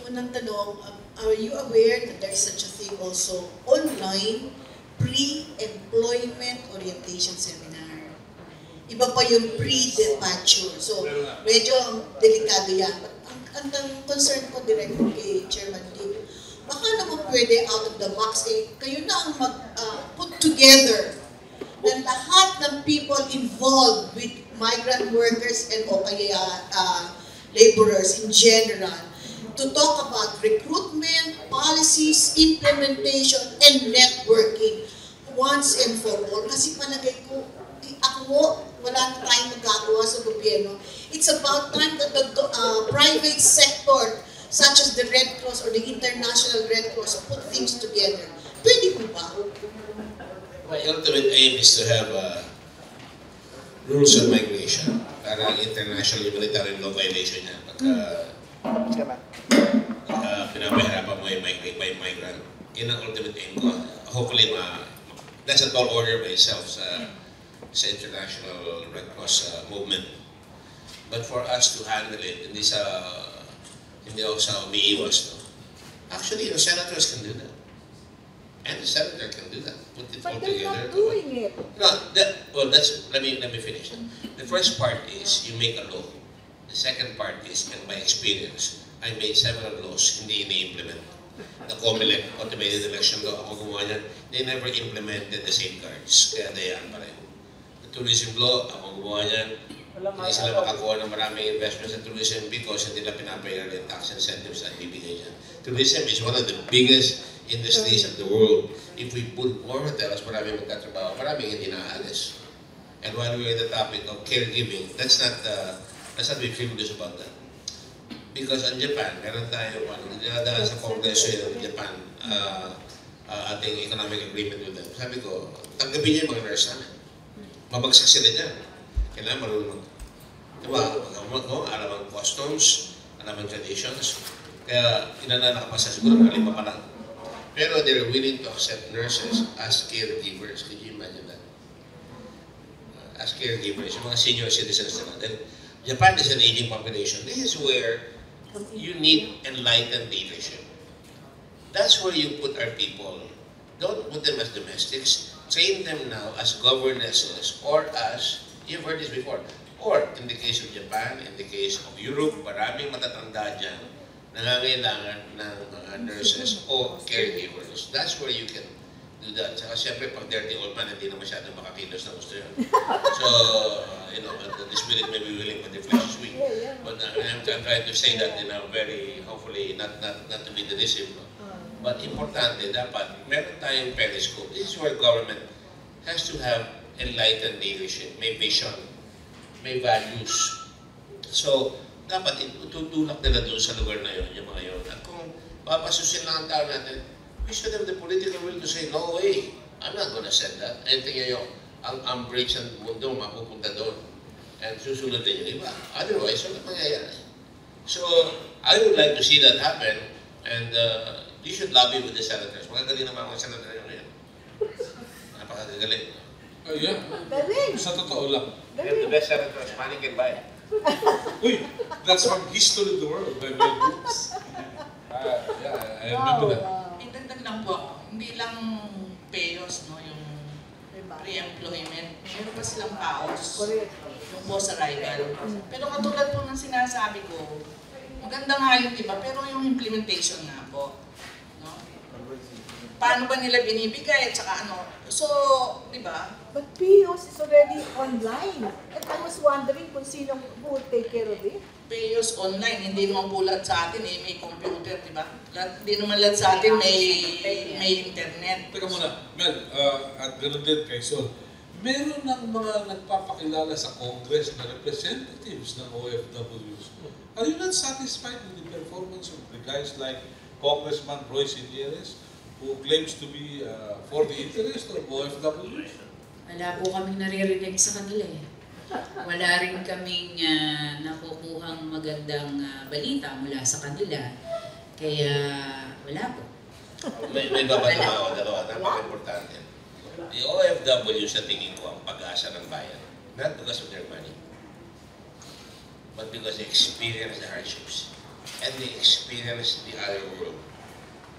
Unang tanong, are you aware that there is such a thing also online pre-employment orientation seminar? Iba pa yung pre-departure. So, medyo delikado yan. Ang concern ko direct kay Chairman Lee, baka naman pwede out of the box, kayo na ang mag-put together ng lahat ng people involved with migrant workers and o kaya laborers in general to talk about recruitment, policies, implementation, and networking once and for all. Kasi palagay ko, ako, wala na tayong magagawa sa gobyerno. It's about time that the private sector such as the Red Cross or the International Red Cross, put things together. Pwede po ba? My ultimate aim is to have rules on migration. Parang international humanitarian law violation yan. Pagka pinapahirapan mo yung migrant. Yun ang ultimate aim ko. Hopefully, that's a tall order by itself sa international Red Cross movement. But for us to handle it, hindi ako sa umiiwas, no? Actually, the senators can do that. And the senator can do that. Put it all together. Doing it. No, let me finish. The first part is you make a law. The second part is, and by experience, I made several laws, hindi ini-implement. The COMELEC, Automated Election Law, ako gumawa niyan, they never implemented the safeguards. Kaya dayaan pa rin. The tourism law, ako gumawa niyan, hindi sila makakuha ng maraming investment sa tourism because hindi nila pinapayaran yung tax incentives na ibibigay dyan. Tourism is one of the biggest industries of the world. If we put more hotels, maraming magtatrabaho, maraming hindi naaalis. And while we're at the topic of caregiving, let's not be frivolous about that. Because in Japan, meron tayo, dinadaan sa Kongreso yung Japan, ating economic agreement with them. Sabi ko, tanggapin niyo yung mga nurse namin. Mabagsak sila dyan. Kailangan marunong. Diba? Alam ang customs, alam ang traditions. Kaya inananak pa sa siguro, kalima pa lang. Pero they're willing to accept nurses as caregivers. Could you imagine that? As caregivers, yung mga senior citizens na natin. Japan is an aging population. This is where you need enlightened leadership. That's where you put our people. Don't put them as domestics. Train them now as governesses or as, you've heard this before, or in the case of Japan, in the case of Europe, maraming matatanda dyan, nangangailangan ng mga nurses o caregivers. That's where you can do that. Saka siyempre, pag dirty old man, hindi na masyadong makakilos na gusto yun. So, but the spirit may be willing, but the flesh is weak. But I'm trying to say that in a very, hopefully, not to be derisive. But importante, dapat, meron tayong periscope. This is where government has to have enlightened leadership, may vision, may values. So, dapat itutulak nila doon sa lugar na yun, yung mga yun. At kung papasusin lang ang tao natin, we should have the political will to say, no way, I'm not gonna send that. And tingnan nyo, ang bridge ng mundo mapupunta doon. And susunod din yung iba. Otherwise, wala mangyayari. So, I would like to see that happen. And you should lobby with the senators. Magagaling naman mga senators yun yan. Napakagagaling. Oh, yeah. Galing. Sa totoo lang. They're the best senators money can buy. Uy, that's from History of the World by Mel Nuqui. Yeah, I remember that. Idagdag lang po ako, hindi lang payos, no, yung pre-employment. Meron pa silang paos, yung post arrival. Pero katulad po ng sinasabi ko, maganda nga yun, diba? Pero yung implementation nga po, no? Paano ba nila binibigay at saka ano? So, diba? But POS is already online. And I was wondering kung sino who will take care of it. Payos online, hindi naman po lahat sa atin may computer, di ba? Hindi naman lahat sa atin may internet. Teka muna, Mel, at ganoon din kay Sol, meron ng mga nagpapakilala sa Congress na representatives ng OFWs. Are you not satisfied with the performance of the guys like Congressman Roy Sitieres, who claims to be for the interest of OFWs? Wala po kaming naririnig sa kanila eh. Wala rin kaming nakukuhang magandang balita mula sa kanila. Kaya wala po. May babato ako, dalawa, napaka-importante. The OFW sa tingin ko ang pag-asa ng bayan. Not because of their money, but because they experience the hardships. And they experience the other world.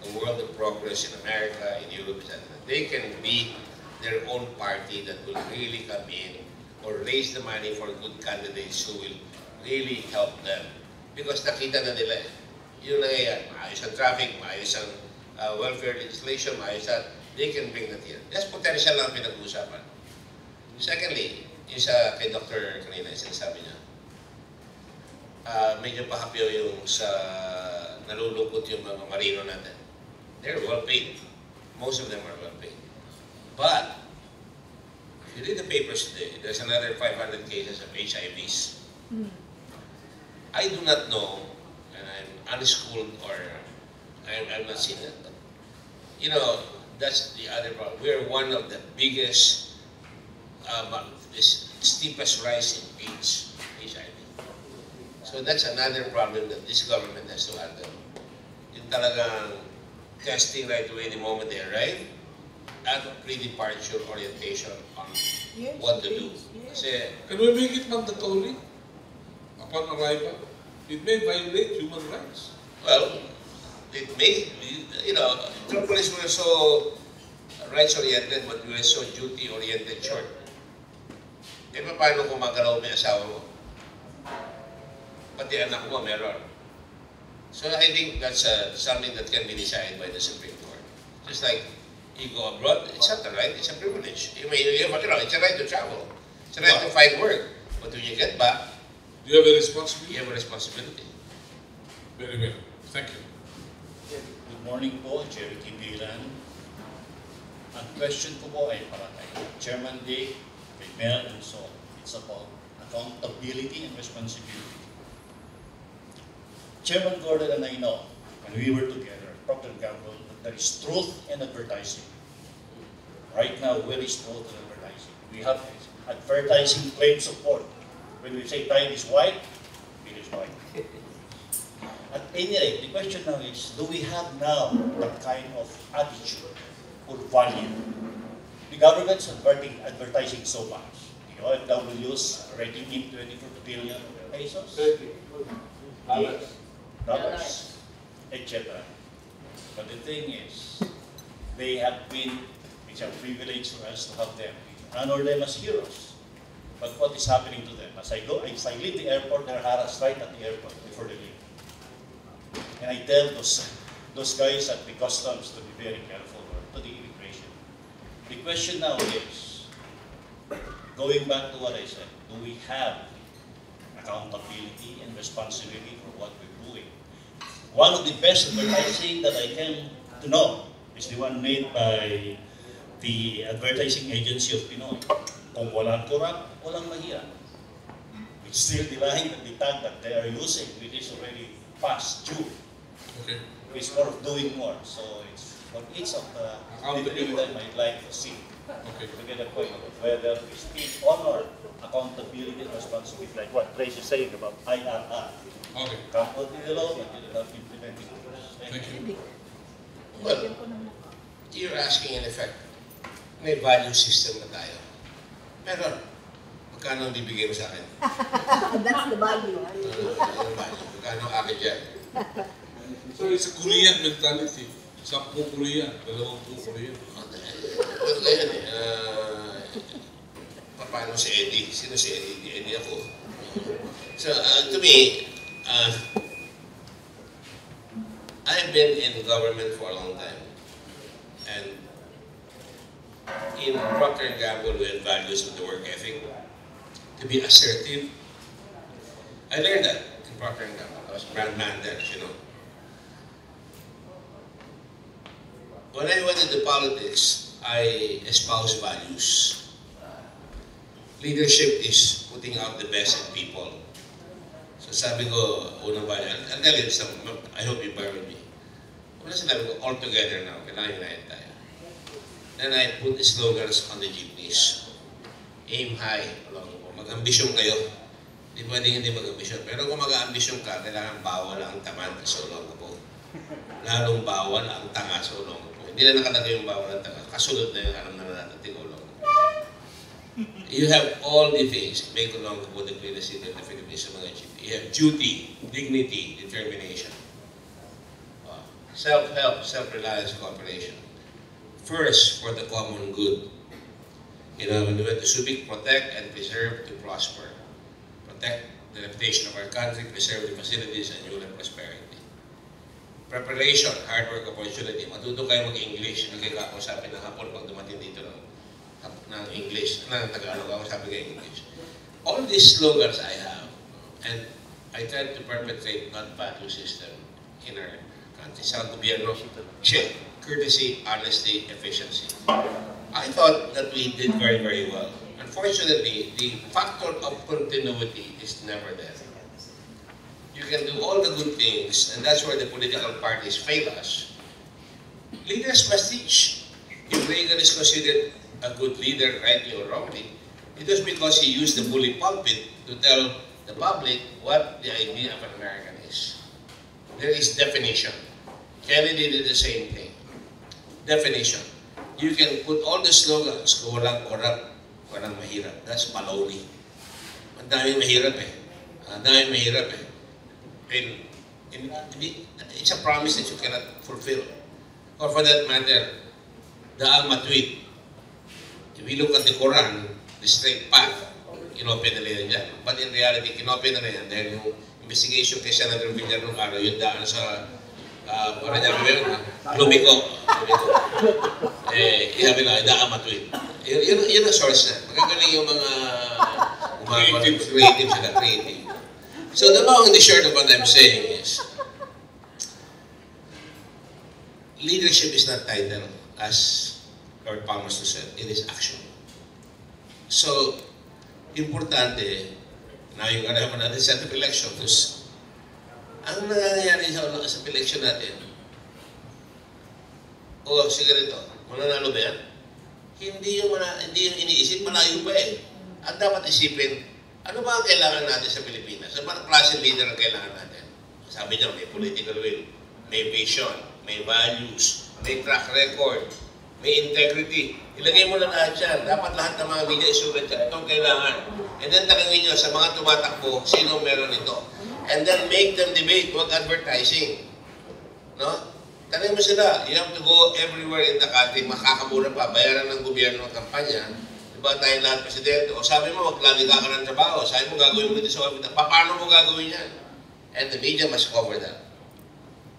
The world of progress in America, in Europe, that they can be their own party that will really come in or raise the money for good candidates who will really help them. Because nakita na nila yung nangyayari, maayos ang traffic, maayos ang welfare legislation, maayos that, they can bring that here. That's potential lang pinag-uusapan. Secondly, yung sa kay Dr. kanina, sinasabi niya, medyo pahapyo yung sa nalulungkot yung mga marino natin. They're well paid. Most of them are well paid. But, if you read the papers today, there's another 500 cases of HIVs. I do not know, and I'm unschooled or I've not seen that. But, you know, that's the other problem. We're one of the biggest, this steepest rise in AIDS, HIV. So that's another problem that this government has to handle. Yung talagang testing right away the moment they arrive, at pre-departure orientation on what to do. Kasi, can we make it mandatory upon arrival? It may violate human rights. Well, it may, you know, Metropolis were so rights-oriented but we were so duty-oriented short. Eh, paano kung magalaw may asawa mo? Pati anak mo meron. So I think that's something that can be decided by the Supreme Court. Just like you go abroad, it's not a right, it's a privilege. You know, it's a right to travel. It's a right to find work. But when you get back, you have a responsibility. You have a responsibility. Very well. Thank you. Good morning po, Jerry Kibilan. Ang question ko po ay para kay Chairman Dick, kay Mel and so it's about accountability and responsibility. Chairman Gordon and I know, when we were together, Procter & Gamble, there is truth in advertising. Right now, where is truth in advertising? We have advertising claim support. When we say tide is white, it is white. At any rate, the question now is, do we have now that kind of attitude or value? The government's advertising so much. The OFWs rating in 24 billion pesos. Dollars, etc. But the thing is, they have been, it's a privilege for us to have them. We honor them as heroes. But what is happening to them? As I leave the airport, they're harassed right at the airport before they leave. And I tell those guys at the customs to be very careful, or to the immigration. question now is, going back to what I said, do we have accountability and responsibility for what we're doing? One of the best advertising that I can to know is the one made by the advertising agency of Pinoy. Kung walang corrupt, walang mahirap. It's still the line that the tag that they are using, which is already past due. Okay. It's more of doing more. So it's for each of the people that I'd like to see. Okay. To get a point of whether we still honor accountability and responsibility, like what Trace is saying about IRR. Okay. Come out in the law, but you don't implement it. Thank you. Well, you're asking in effect, may value system na tayo. Pero, magkano ang bibigay mo sa akin? That's the value. Magkano ang akin dyan? So it's a Korean mentality. 10 Korean, 20 Korean. Well, ngayon paano si Eddie? Sino si Eddie? Eddie ako. So, to me, I've been in government for a long time. And in Procter & Gamble, we have values of the work ethic. To be assertive. I learned that in Procter & Gamble. I was brand man there, as you know. When I went into politics, I espouse values. Leadership is putting out the best in people. So sabi ko, unang value, I'll tell you some, I hope you bear with me. Una sinabi ko, all together now, kailangan united tayo. Then I put the slogans on the jeepneys. Aim high, mag-ambisyon kayo. Hindi pwedeng hindi mag-ambisyon. Pero kung mag-ambisyon ka, kailangan bawal ang tamad sa ulong po. Lalong bawal ang tanga sa ulong po. Hindi na nakalagay yung bawal ang tanga. Kasunod na yung alam na natin tingulong. You have all the things. Make ulong po the cleanest city of the Philippines sa mga jeep. You have duty, dignity, determination. Self-help, self-reliance, cooperation. First, for the common good. You know, when we went to Subic, protect and preserve to prosper. Protect the reputation of our country, preserve the facilities, and human prosperity. Preparation, hard work, opportunity. Matuto kayo mag-English. Hindi kayo kakusapin ng hapon pag dumating dito ng English. Ng Tagalog, kakusapin kayo English. All these slogans I have, and I try to perpetrate that value system in our country. Sa gobyerno, check, courtesy, honesty, efficiency. I thought that we did very, very well. Unfortunately, the factor of continuity is never there. You can do all the good things, and that's where the political parties fail us. Leaders must teach. If Reagan is considered a good leader, rightly or wrongly, it was because he used the bully pulpit to tell the public what the idea of an American is. There is definition. Kennedy did the same thing. Definition. You can put all the slogans, kung walang corrupt, walang mahirap. That's baloney. Ang daming mahirap eh. Ang daming mahirap eh. And it's a promise that you cannot fulfill. Or for that matter, the Al-Matwid. If we look at the Quran, the straight path, kinopen nila yan dyan. But in reality, kinopen nila yan dahil yung investigation kay Senator Villar nung araw, yung daan sa lumiko. Sabi na, daan matwid. Yun ang source na. Magagaling yung mga creative sila, creative. So the long and the short of what I'm saying is, leadership is not title, as Lord Palmerston said, it is action. So, importante, now you're gonna have another set of elections. Ang nangyayari sa election natin, sige rito, mananalo ba yan? Hindi yung iniisip, malayo pa eh. Ang dapat isipin, ano ba ang kailangan natin sa Pilipinas? Ano ba ang klase leader ang kailangan natin? Sabi niya, may political will, may vision, may values, may track record, may integrity. Ilagay mo na lahat yan. Dapat lahat ng mga media isulat yan. Itong kailangan. And then tanongin nyo sa mga tumatakbo, sino meron ito? And then make them debate, huwag advertising. No? Tanongin mo sila, you have to go everywhere in the country, makakamura pa, bayaran ng gobyerno ang kampanya. Diba tayong lahat presidente? O sabi mo, wag lagi ka ng trabaho. Sabi mo, gagawin mo dito sa office. Paano mo gagawin yan? And the media must cover that.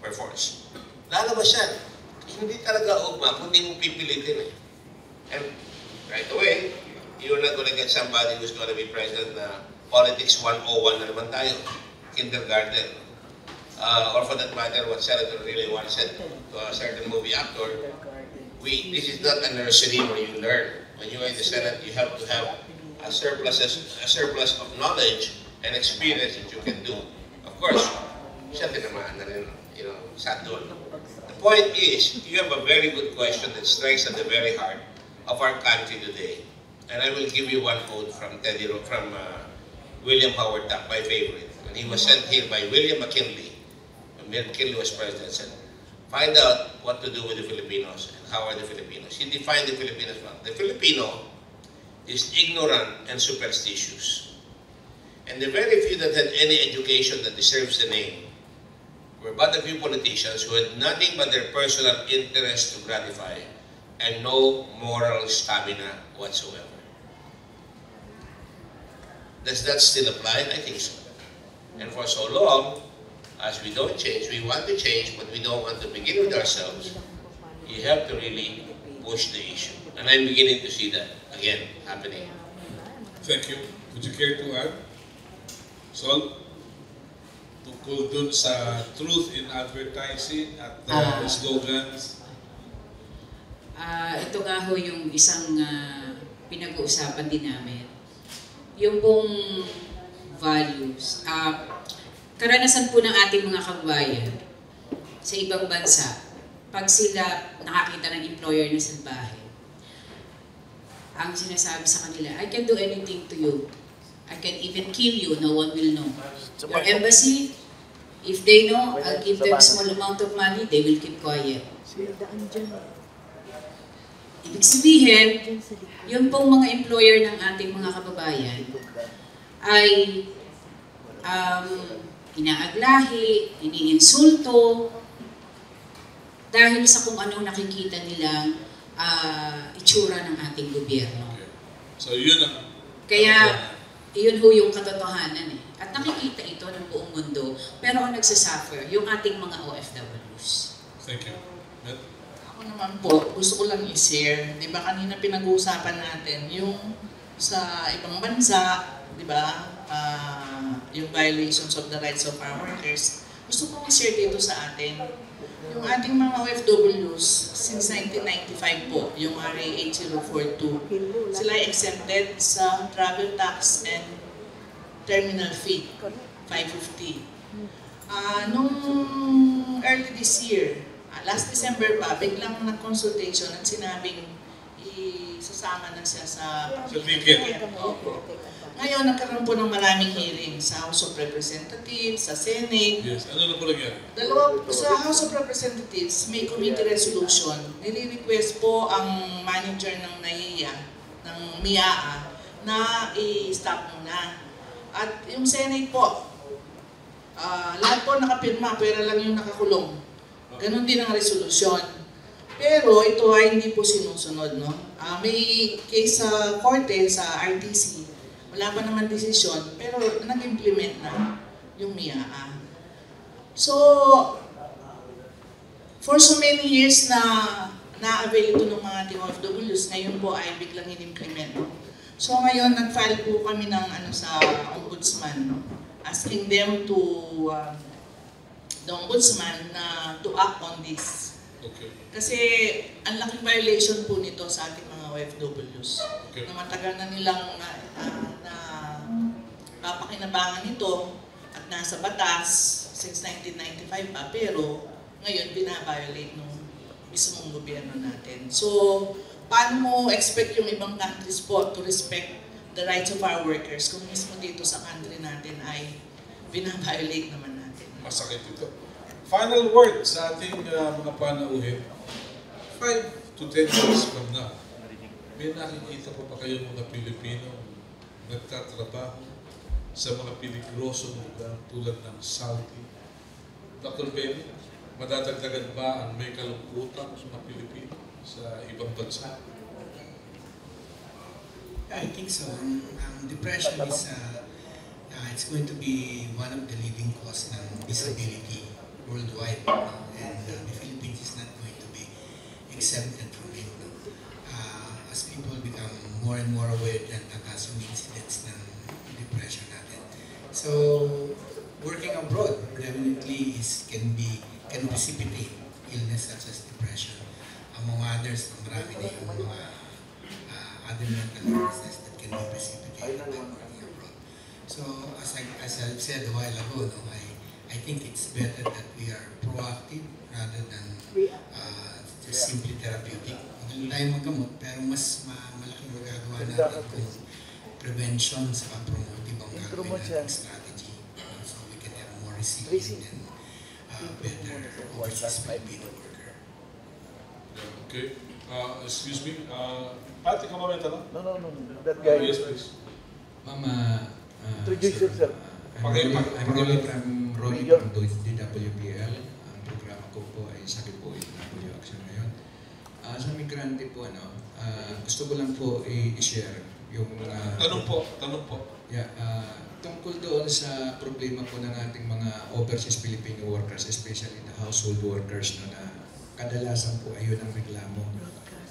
Per force. Lalabas yan. Hindi talaga ugma, kung hindi mo pipilitin eh. And right away, you're not going to get somebody who's going to be president na politics 101 na naman tayo, kindergarten. Or for that matter, what Senator really once said to a certain movie actor, this is not a nursery where you learn. When you're in the Senate, you have to have a surplus of knowledge and experience that you can do. Of course, siya tinamaan na rin, sat doon. The point is, you have a very good question that strikes at the very heart of our country today. And I will give you one quote from William Howard Taft, my favorite. When he was sent here by William McKinley, when McKinley was president, said, find out what to do with the Filipinos and how are the Filipinos. He defined the Filipinos well. The Filipino is ignorant and superstitious. And the very few that had any education that deserves the name were but a few politicians who had nothing but their personal interest to gratify and no moral stamina whatsoever. Does that still apply? I think so. And for so long, as we don't change, we want to change, but we don't want to begin with ourselves. You have to really push the issue. And I'm beginning to see that, again, happening. Thank you. Would you care to add? Sol? Tungkol dun sa truth in advertising at slogans? Ito nga ho yung isang pinag-uusapan din namin. Yung pong values. Karanasan po ng ating mga kababayan sa ibang bansa, pag sila nakakita ng employer na salbahe, ang sinasabi sa kanila, I can do anything to you. I can even kill you, no one will know. Your embassy, if they know, I'll give them small amount of money, they will keep quiet. Ibig sabihin, yun pong mga employer ng ating mga kababayan ay inaaglahi, iniinsulto, dahil sa kung anong nakikita nilang itsura ng ating gobyerno. Okay. So yun ang... Kaya, yun ho yung katotohanan eh. At nakikita ito ng buong mundo, pero ang nagsasuffer, yung ating mga OFWs. Thank you. Mel? Ako naman po, gusto ko lang i-share. Di ba kanina pinag-uusapan natin yung sa ibang bansa, di ba, yung violations of the rights of our workers. Gusto ko i-share dito sa atin. Yung ating mga OFWs, since 1995 po, yung RA 8042, sila ay exempted sa travel tax and terminal fee, 550. Nung early this year, last December pa, biglang nag-consultation at sinabing isasama na siya sa ticket. Ngayon, nagkaroon po ng maraming hearing sa House of Representatives, sa Senate. Yes. Ano na po nangyari? Sa House of Representatives, may committee resolution. Nire-request po ang manager ng NAIA, ng MIAA, na i-stop muna. At yung Senate po, lahat po nakapirma, pero lang yung nakakulong. Ganon din ang resolution. Pero ito ay hindi po sinusunod, no? May case sa korte, sa RTC, wala pa naman desisyon, pero nag-implement na yung MIAA. So, for so many years na na-avail ito ng mga OFWs, ngayon po ay biglang in-implement. So ngayon, nag-file po kami ng sa ombudsman, no? Asking them to, the ombudsman to act on this. Okay. Kasi ang laking violation po nito sa ating mga OFWs. Okay. Na matagal na nilang papakinabangan nito at nasa batas since 1995 pa, pero ngayon binabiolate ng mismong gobyerno natin. So, paano mo expect yung ibang countries po to respect the rights of our workers kung mismo dito sa country natin ay binabiolate naman natin? Masakit ito. Final word sa ating mga panauhin. 5 to 10 years from now, may nakikita pa kayo mga Pilipino nagtatrabaho sa mga peligrosong lugar tulad ng Saudi? Dr. Benny, madadagdagan ba ang may kalungkutan sa mga Pilipino sa ibang bansa? I think so. Depression is it's going to be one of the leading causes ng disability worldwide, and the Philippines is not going to be exempted from it. As can precipitate illness such as depression. Among others, marami na yung mga other mental illnesses that can be precipitated by working abroad. So, as I said a while ago, no, I think it's better that we are proactive rather than just simply therapeutic. Magaling tayo maggamot, pero mas malaking magagawa natin kung prevention sa promotive ang gagawin natin strategy. So we can have more resilient and better overseas Filipino worker. Okay. Excuse me. Pat, ikaw mamaya tanong? No. That guy. Yes, please. Mama, introduce yourself. I'm Rolly from DWPL. Ang programa ko po ay sakit po DW Action ngayon. Sa Migrante po, gusto ko lang po i-share yung... Tanong po. Yeah, tungkol doon sa problema po ng ating mga overseas Filipino workers, especially the household workers na kadalasan po ayun ang reklamo.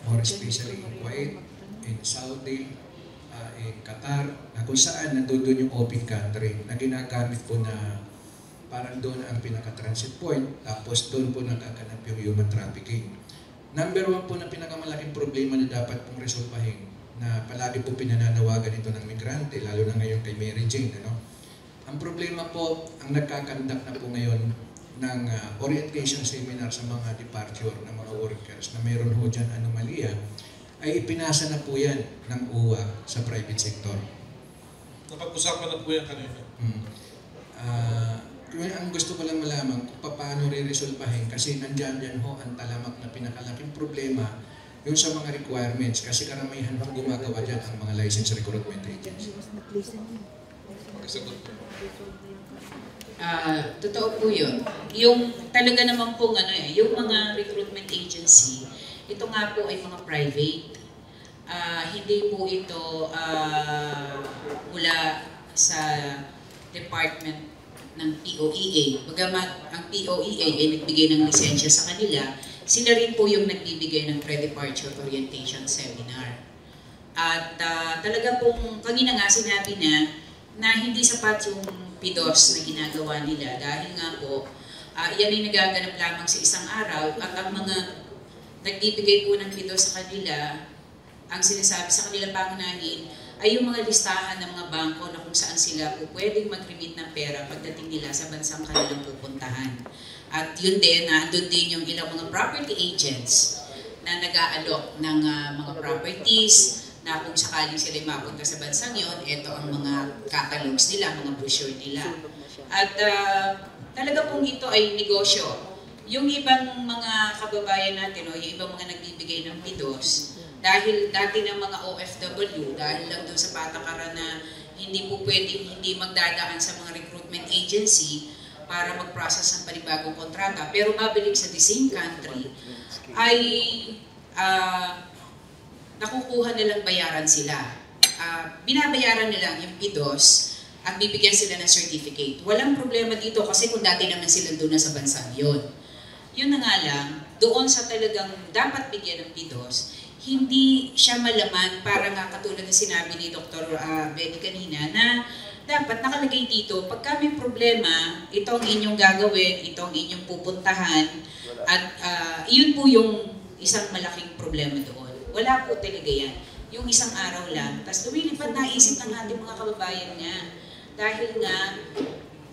More especially in Kuwait, in Saudi, in Qatar, na kung saan nandun yung open country na ginagamit po na parang doon ang pinaka-transit point, tapos doon po nagaganap yung human trafficking. Number 1 po na pinakamalaking problema na dapat pong resolbahin na palagi po pinananawagan ito ng migrante, lalo na ngayon kay Mary Jane. Ang problema po, ang nagkakandak na po ngayon ng orientation seminar sa mga departure ng mga workers na mayroon ho dyan anomalya, ay ipinasa na po yan ng UWA sa private sector. Napag-usapan na po yan kanina. Ang gusto ko lang malaman kung paano re-resolbahin kasi nandyan ho ang talamak na pinakalaking problema yung sa mga requirements kasi karamihan po gumagawa dyan ang mga license recruitment agencies. Totoo po yun. Yung talaga naman po yung mga recruitment agency, ito nga po ay mga private. Hindi po ito mula sa department ng POEA. Bagamat ang POEA ay nagbigay ng lisensya sa kanila, sila rin po yung nagbibigay ng pre-departure orientation seminar. At talaga pong kanina nga sinabi na hindi sapat yung PIDOS na ginagawa nila dahil nga po yan ay nagaganap lamang sa isang araw at ang mga nagbibigay po ng PIDOS sa kanila, ang sinasabi sa kanila pangunahin ay yung mga listahan ng mga bangko na kung saan sila po pwedeng mag-remit ng pera pagdating nila sa bansang kanilang pupuntahan. At yun din, andun din yung ilang mga property agents na nag-aalok ng mga properties na kung sakaling sila mapunta sa bansang yun, ito ang mga catalogs nila, mga brochure nila. At talaga pong ito ay negosyo. Yung ibang mga kababayan natin, yung ibang mga nagbibigay ng PIDOS, dahil dati ng mga OFW, dahil lang doon sa patakaran na hindi po pwedeng hindi magdadaan sa mga recruitment agency para mag-process ng panibagong kontrata, pero mabilib sa the same country, ay nakukuha nilang bayaran sila. Binabayaran nila yung PIDOS at bibigyan sila ng certificate. Walang problema dito kasi kung dati naman sila doon na sa bansang yun. Yun na nga lang, doon sa talagang dapat bigyan ng PIDOS, hindi siya malaman para nga katulad na sinabi ni Dr. Benny kanina na dapat nakalagay dito, pagka may problema, ito ang inyong gagawin, ito ang inyong pupuntahan at yun po yung isang malaking problema doon. Wala po talaga yan. Yung isang araw lang, tapos lumilipad na isip ng ating mga kababayan niya dahil nga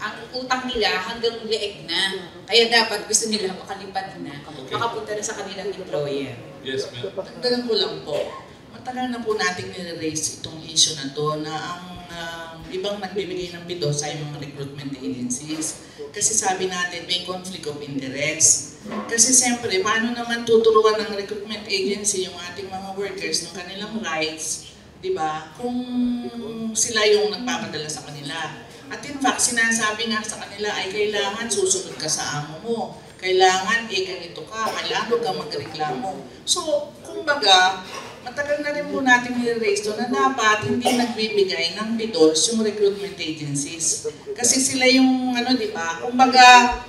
ang utang nila hanggang leeg na. Kaya dapat gusto nila makalipad na, makapunta na sa kanilang employer. Yes, ma'am. Dagdagan ko lang po. Matagal na po natin nire-raise itong issue na to na ang ibang nagbibigay ng PIDOS ay mga recruitment agencies. Kasi sabi natin may conflict of interest. Kasi siyempre, paano naman tuturuan ng recruitment agency yung ating mga workers ng kanilang rights, di ba? Kung sila yung nagpapadala sa kanila. At in fact, sinasabi nga sa kanila ay kailangan susunod ka sa amo mo. Kailangan ganito ka, kailangan ka magreklamo. So, kumbaga, matagal na rin po natin nire-raise to na dapat hindi nagbibigay ng PIDOS yung recruitment agencies. Kasi sila yung, di ba, kumbaga,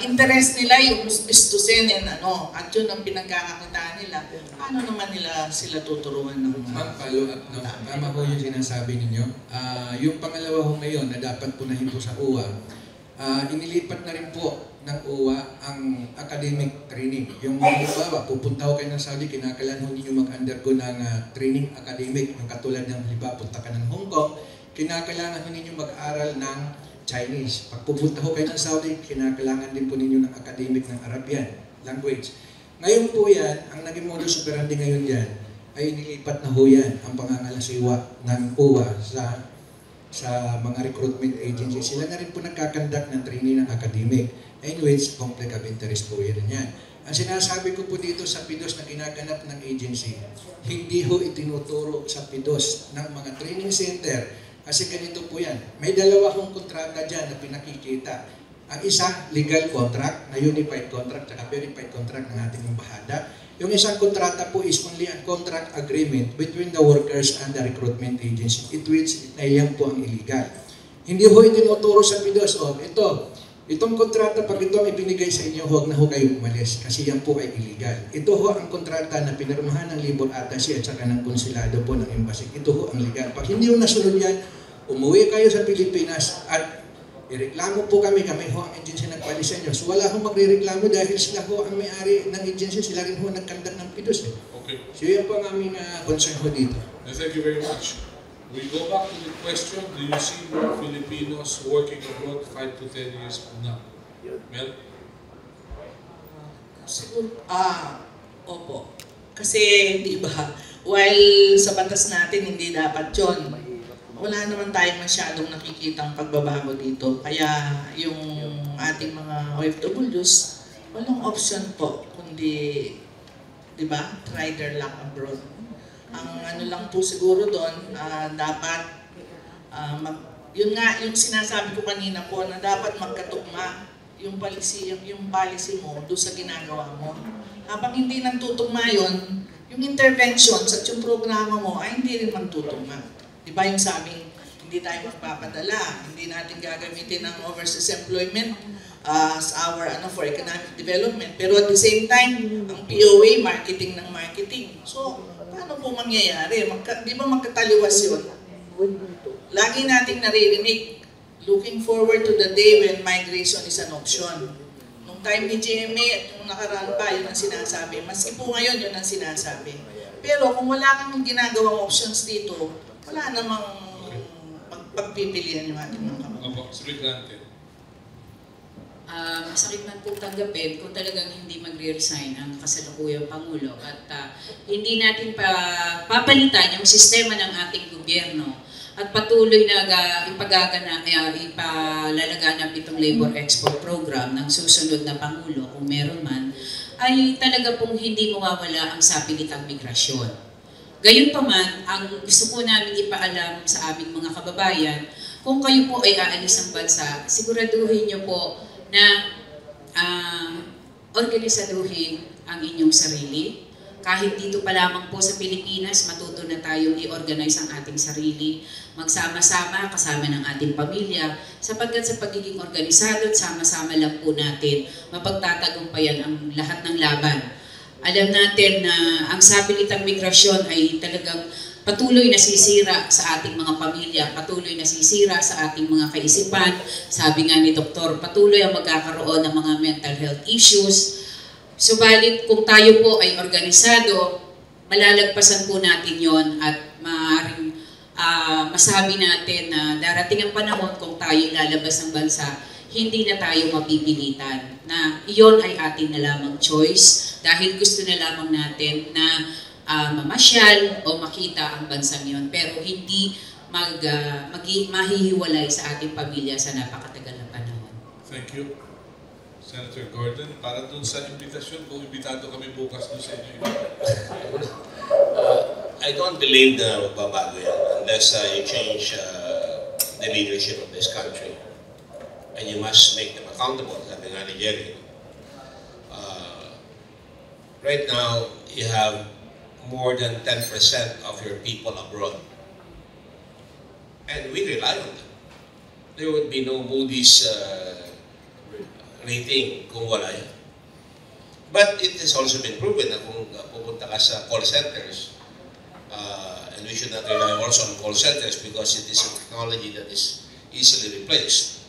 interest nila yung gustusin at yun ang pinagkakakitaan nila. Paano naman nila sila tuturuan ng follow up, no? Tama po yung sinasabi ninyo. Yung pangalawa ho ngayon na dapat punahin po sa UWA, inilipat na rin po ng UWA ang academic training. Yung halimbawa, pupunta ko kayo ng Saudi, kinakailangan ho ninyo mag-undergo ng training academic. Yung katulad ng halimbawa, punta ka ng Hong Kong, kinakailangan ho ninyo mag-aral ng Chinese. Pag pupunta ho kayo ng Saudi, kinakailangan din po ninyo ng academic ng Arabian language. Ngayon po yan, ang naging modus operandi ngayon yan, ay inilipat na ho yan ang pangangalasiwa ng UWA sa mga recruitment agency. Sila na rin po nagkakandak ng training ng academic, in which conflict of interest po yan. Ang sinasabi ko po dito sa PIDOS na ginaganap ng agency, hindi ho itinuturo sa PIDOS ng mga training center kasi ganito po yan. May dalawa hong kontrata dyan na pinakikita. Ang isa, legal contract, na unified contract, at verified contract ng ating embahada. Yung isang kontrata po is only a contract agreement between the workers and the recruitment agency, which yan po ang illegal. Hindi ho itinuturo sa PIDOS, itong kontrata, pag ito ang ibinigay sa inyo, huwag na ho kayo umalis kasi yan po ay illegal. Ito ho ang kontrata na pinirmahan ng Labor Attaché at saka ng konsilado po ng embassy. Ito ho ang legal. Pag hindi ho nasunod yan, umuwi kayo sa Pilipinas at ireklamo po kami ho ang agency nagpalis sa inyo. So wala ho magre-reklamo dahil sila ho ang may-ari ng agency, sila rin ho nagkandak ng PIDOS. Okay. So yan po ang aming concern ho dito. Thank you very much. We go back to the question, do you see more Filipinos working abroad 5 to 10 years from now? Mel? Siguro, opo. Kasi, di ba, while sa batas natin hindi dapat yun, wala naman tayong masyadong nakikitang pagbabago dito. Kaya yung ating mga OFWs, walang option po, kundi, di ba, try their luck abroad. Ang ano lang po siguro doon, dapat, yun nga, yung sinasabi ko kanina po, na dapat magkatugma yung policy mo doon sa ginagawa mo. Habang hindi nang tutugma yun, yung interventions at yung programa mo ay hindi rin magtutugma. Diba yung sabing, hindi tayo magpapadala, hindi natin gagamitin ng overseas employment as our for economic development. Pero at the same time, ang POA, marketing ng marketing. So, paano po mangyayari? Di ba magkataliwas yun? Lagi nating naririnig, looking forward to the day when migration is an option. Nung time ni GMA at nung nakaraan pa, yun ang sinasabi. Maski po ngayon, yun ang sinasabi. Pero kung wala kang ginagawang options dito, wala namang pagpipilian yung ating mga kapatid. Opo, si Migrante. Masakit man po tanggapin kung talagang hindi magre-resign ang kasalukuyang Pangulo at hindi natin papalitan yung sistema ng ating gobyerno at patuloy na ipalalaganap itong labor export program ng susunod na Pangulo, kung meron man, ay talaga pong hindi mawawala ang sapilitang migrasyon. Gayunpaman, ang gusto po namin ipaalam sa aming mga kababayan, kung kayo po ay aalis ng bansa, siguraduhin niyo po na organisaduhin ang inyong sarili. Kahit dito pa lamang po sa Pilipinas, matuto na tayong i-organize ang ating sarili, magsama-sama kasama ng ating pamilya, sapagkat sa pagiging organisado at sama-sama lang po natin, mapagtatagumpayan ang lahat ng laban. Alam natin na ang sapilitang migrasyon ay talagang patuloy nasisira sa ating mga pamilya, patuloy nasisira sa ating mga kaisipan. Sabi nga ni Doktor, patuloy ang magkakaroon ng mga mental health issues. Subalit kung tayo po ay organisado, malalagpasan po natin yon at maaaring masabi natin na darating ang panahon kung tayo lalabas ng bansa, hindi na tayo mapipilitan. Na iyon ay atin na lamang choice dahil gusto na lamang natin na mamasyal o makita ang bansang yon, pero hindi mahihiwalay sa ating pamilya sa napakatagal na panahon. Thank you. Senator Gordon, para dun sa imbitasyon, kung imbitado kami bukas dun sa inyo. I don't believe na magbabago yan unless you change the leadership of this country. And you must make them accountable, sabi nga ni Jerry. Right now, you have more than 10% of your people abroad. And we rely on them. There would be no Moody's rating kung wala yan. But it has also been proven na kung pupunta ka sa call centers, and we should not rely also on call centers because it is a technology that is easily replaced.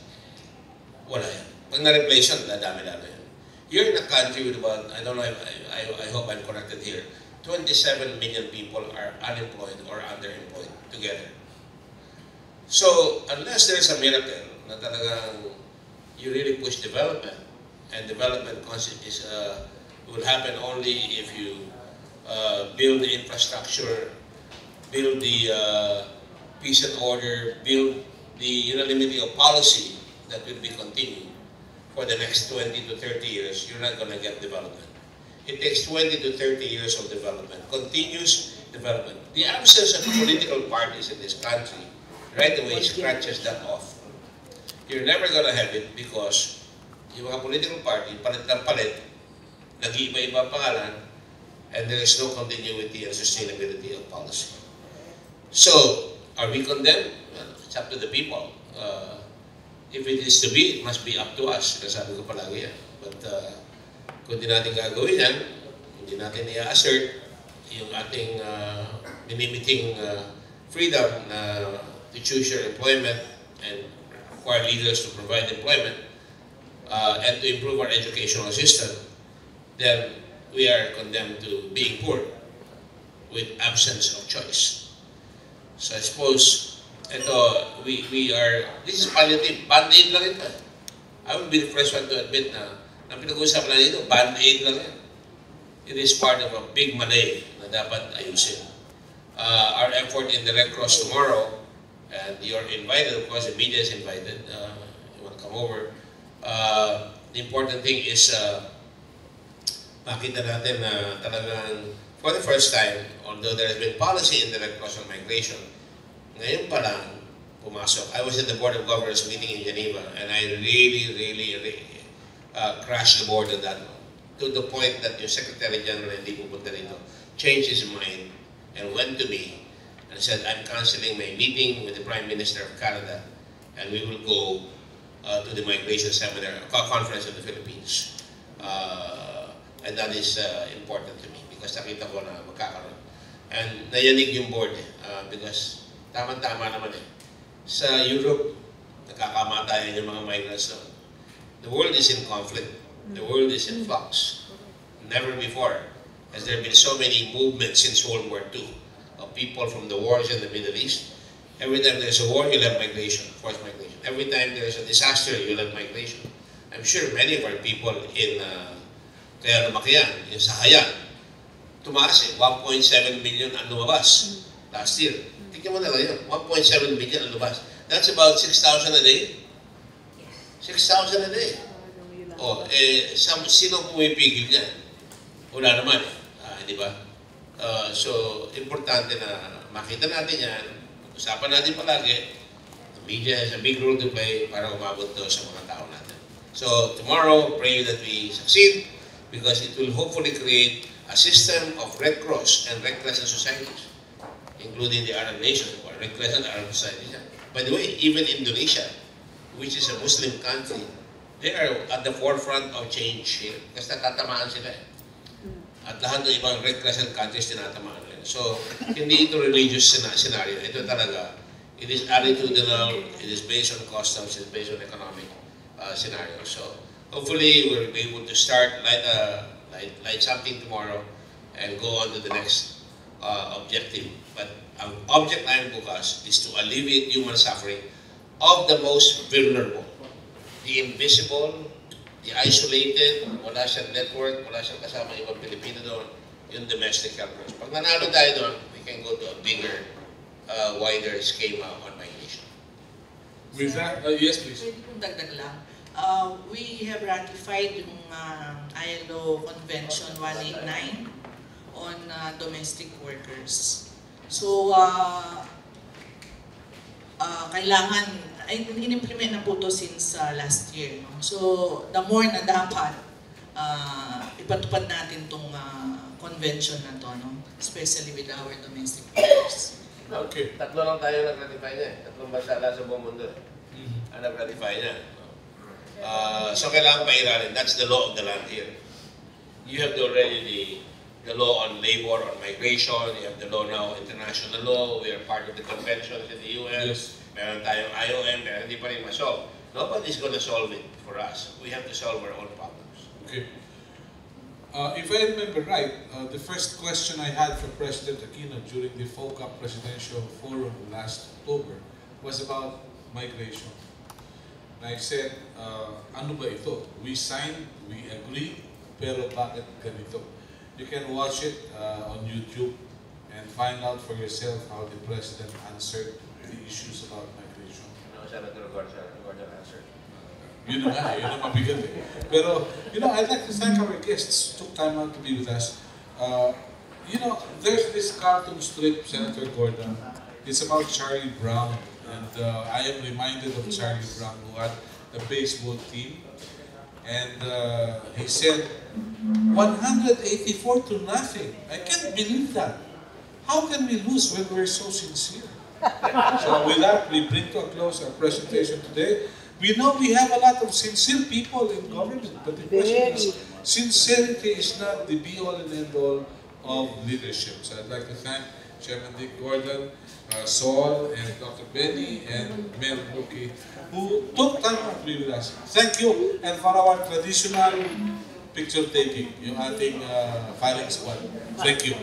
Wala yan. Pag na-replace yan, dadami-dami yan. You're in a country with about, I don't know if, I hope I'm corrected here, 27 million people are unemployed or underemployed together. So, unless there's a miracle na talagang you really push development, and development concept is, will happen only if you build the infrastructure, build the peace and order, build the unanimity of policy that will be continued for the next 20 to 30 years, you're not going to get development. It takes 20 to 30 years of development, continuous development. The absence of political parties in this country right away scratches that off. You're never going to have it because yung mga political party, palit ng palit, nag-iiba-iba ang pangalan, and there is no continuity and sustainability of policy. So, are we condemned? Well, it's up to the people. If it is to be, it must be up to us. Sinasabi ko palagi yan. But kung di natin gagawin yan, hindi natin i-assert yung ating limiting freedom to choose your employment and require leaders to provide employment and to improve our educational system, then we are condemned to being poor with absence of choice. So I suppose ito, we are, this is palliative, band-aid lang ito. I will be the first one to admit na pinag-uusapan na dito, band-aid lang yan. It is part of a big malay na dapat ayusin. Our effort in the Red Cross tomorrow, and you're invited, of course, the media is invited, you want to come over. The important thing is makita natin na talagang for the first time, although there has been policy in the Red Cross on migration, ngayon pa lang pumasok. I was at the Board of Governors meeting in Geneva and I really crashed the board on that one. To the point that yung Secretary General hindi pupunta rito changed his mind and went to me and said, I'm canceling my meeting with the Prime Minister of Canada and we will go to the migration seminar, conference of the Philippines. And that is important to me because nakita ko na magkakaroon. And nayanig yung board because tama-tama naman eh. Sa Europe, nagkakamatayan yung mga migrants doon. The world is in conflict. The world is in flux. Never before has there been so many movements since World War II of people from the wars in the Middle East. Every time there's a war, you'll have migration, forced migration. Every time there's a disaster, you'll have migration. I'm sure many of our people in kaya lumaki yan, in Sahayan, tumaas eh, 1.7 million ang lumabas last year. Tingnan mo na lang yun, 1.7 million ang lumabas. That's about 6,000 a day. 6,000 a day. Oh, sino pumipigil niyan? Wala naman eh, di ba? So, importante na makita natin yan, usapan natin palagi, the media has a big role to play para umabot to sa mga tao natin. So, tomorrow, pray that we succeed because it will hopefully create a system of Red Cross and Red Crescent societies, including the Arab nations, or Red Crescent Arab societies. By the way, even Indonesia, which is a Muslim country, they are at the forefront of change here kasi natatamaan sila eh. At lahat ng ibang Red Crescent countries tinatamaan nila. So, hindi ito religious scenario. Ito talaga, it is attitudinal, it is based on customs, it is based on economic scenario. So, hopefully, we'll be able to start light something tomorrow and go on to the next objective. But ang object namin bukas is to alleviate human suffering of the most vulnerable, the invisible, the isolated, wala siyang network, wala siyang kasama ibang Pilipino doon, yung domestic helpers. Pag nanalo tayo doon, we can go to a bigger, wider schema on migration. With that, yes please. Pwede kong dagdag lang. We have ratified yung ILO Convention 189 on domestic workers. So, kailangan, in-implement na po ito since last year. No? So, the more na dapat ipatupad natin itong convention na to, no? Especially with our domestic workers. Okay. Tatlo lang tayo nag-ratify niya. Tatlong bansa lang sa buong mundo. Ang nag-ratify niya. So, kailangan pairalin. That's the law of the land here. You have already the law on labor, on migration. You have the law now, international law. We are part of the conventions in the UN. Yes. Meron tayong IOM, pero hindi pa rin masolve. Nobody's going to solve it for us. We have to solve our own problems. Okay. If I remember right, the first question I had for President Aquino during the FOCA Presidential Forum last October was about migration. And I said, ano ba ito? We signed, we agreed, pero bakit ganito? You can watch it on YouTube and find out for yourself how the President answered the issues about migration. No, Senator Gordon answered. Yun na nga, yun ang mabigat eh. Pero, I'd like to thank our guests who took time out to be with us. There's this cartoon strip, Senator Gordon. It's about Charlie Brown. And I am reminded of Charlie Brown, who had a baseball team. And he said, 184 to nothing. I can't believe that. How can we lose when we're so sincere? So with that, we bring to a close our presentation today. We know we have a lot of sincere people in government, but the question is, sincerity is not the be-all and end-all of leadership. So I'd like to thank Chairman Dick Gordon, Saul, and Dr. Benny, and Mel Nuqui, who took time to be with us. Thank you, and for our traditional picture taking, yung ating firing squad. Thank you.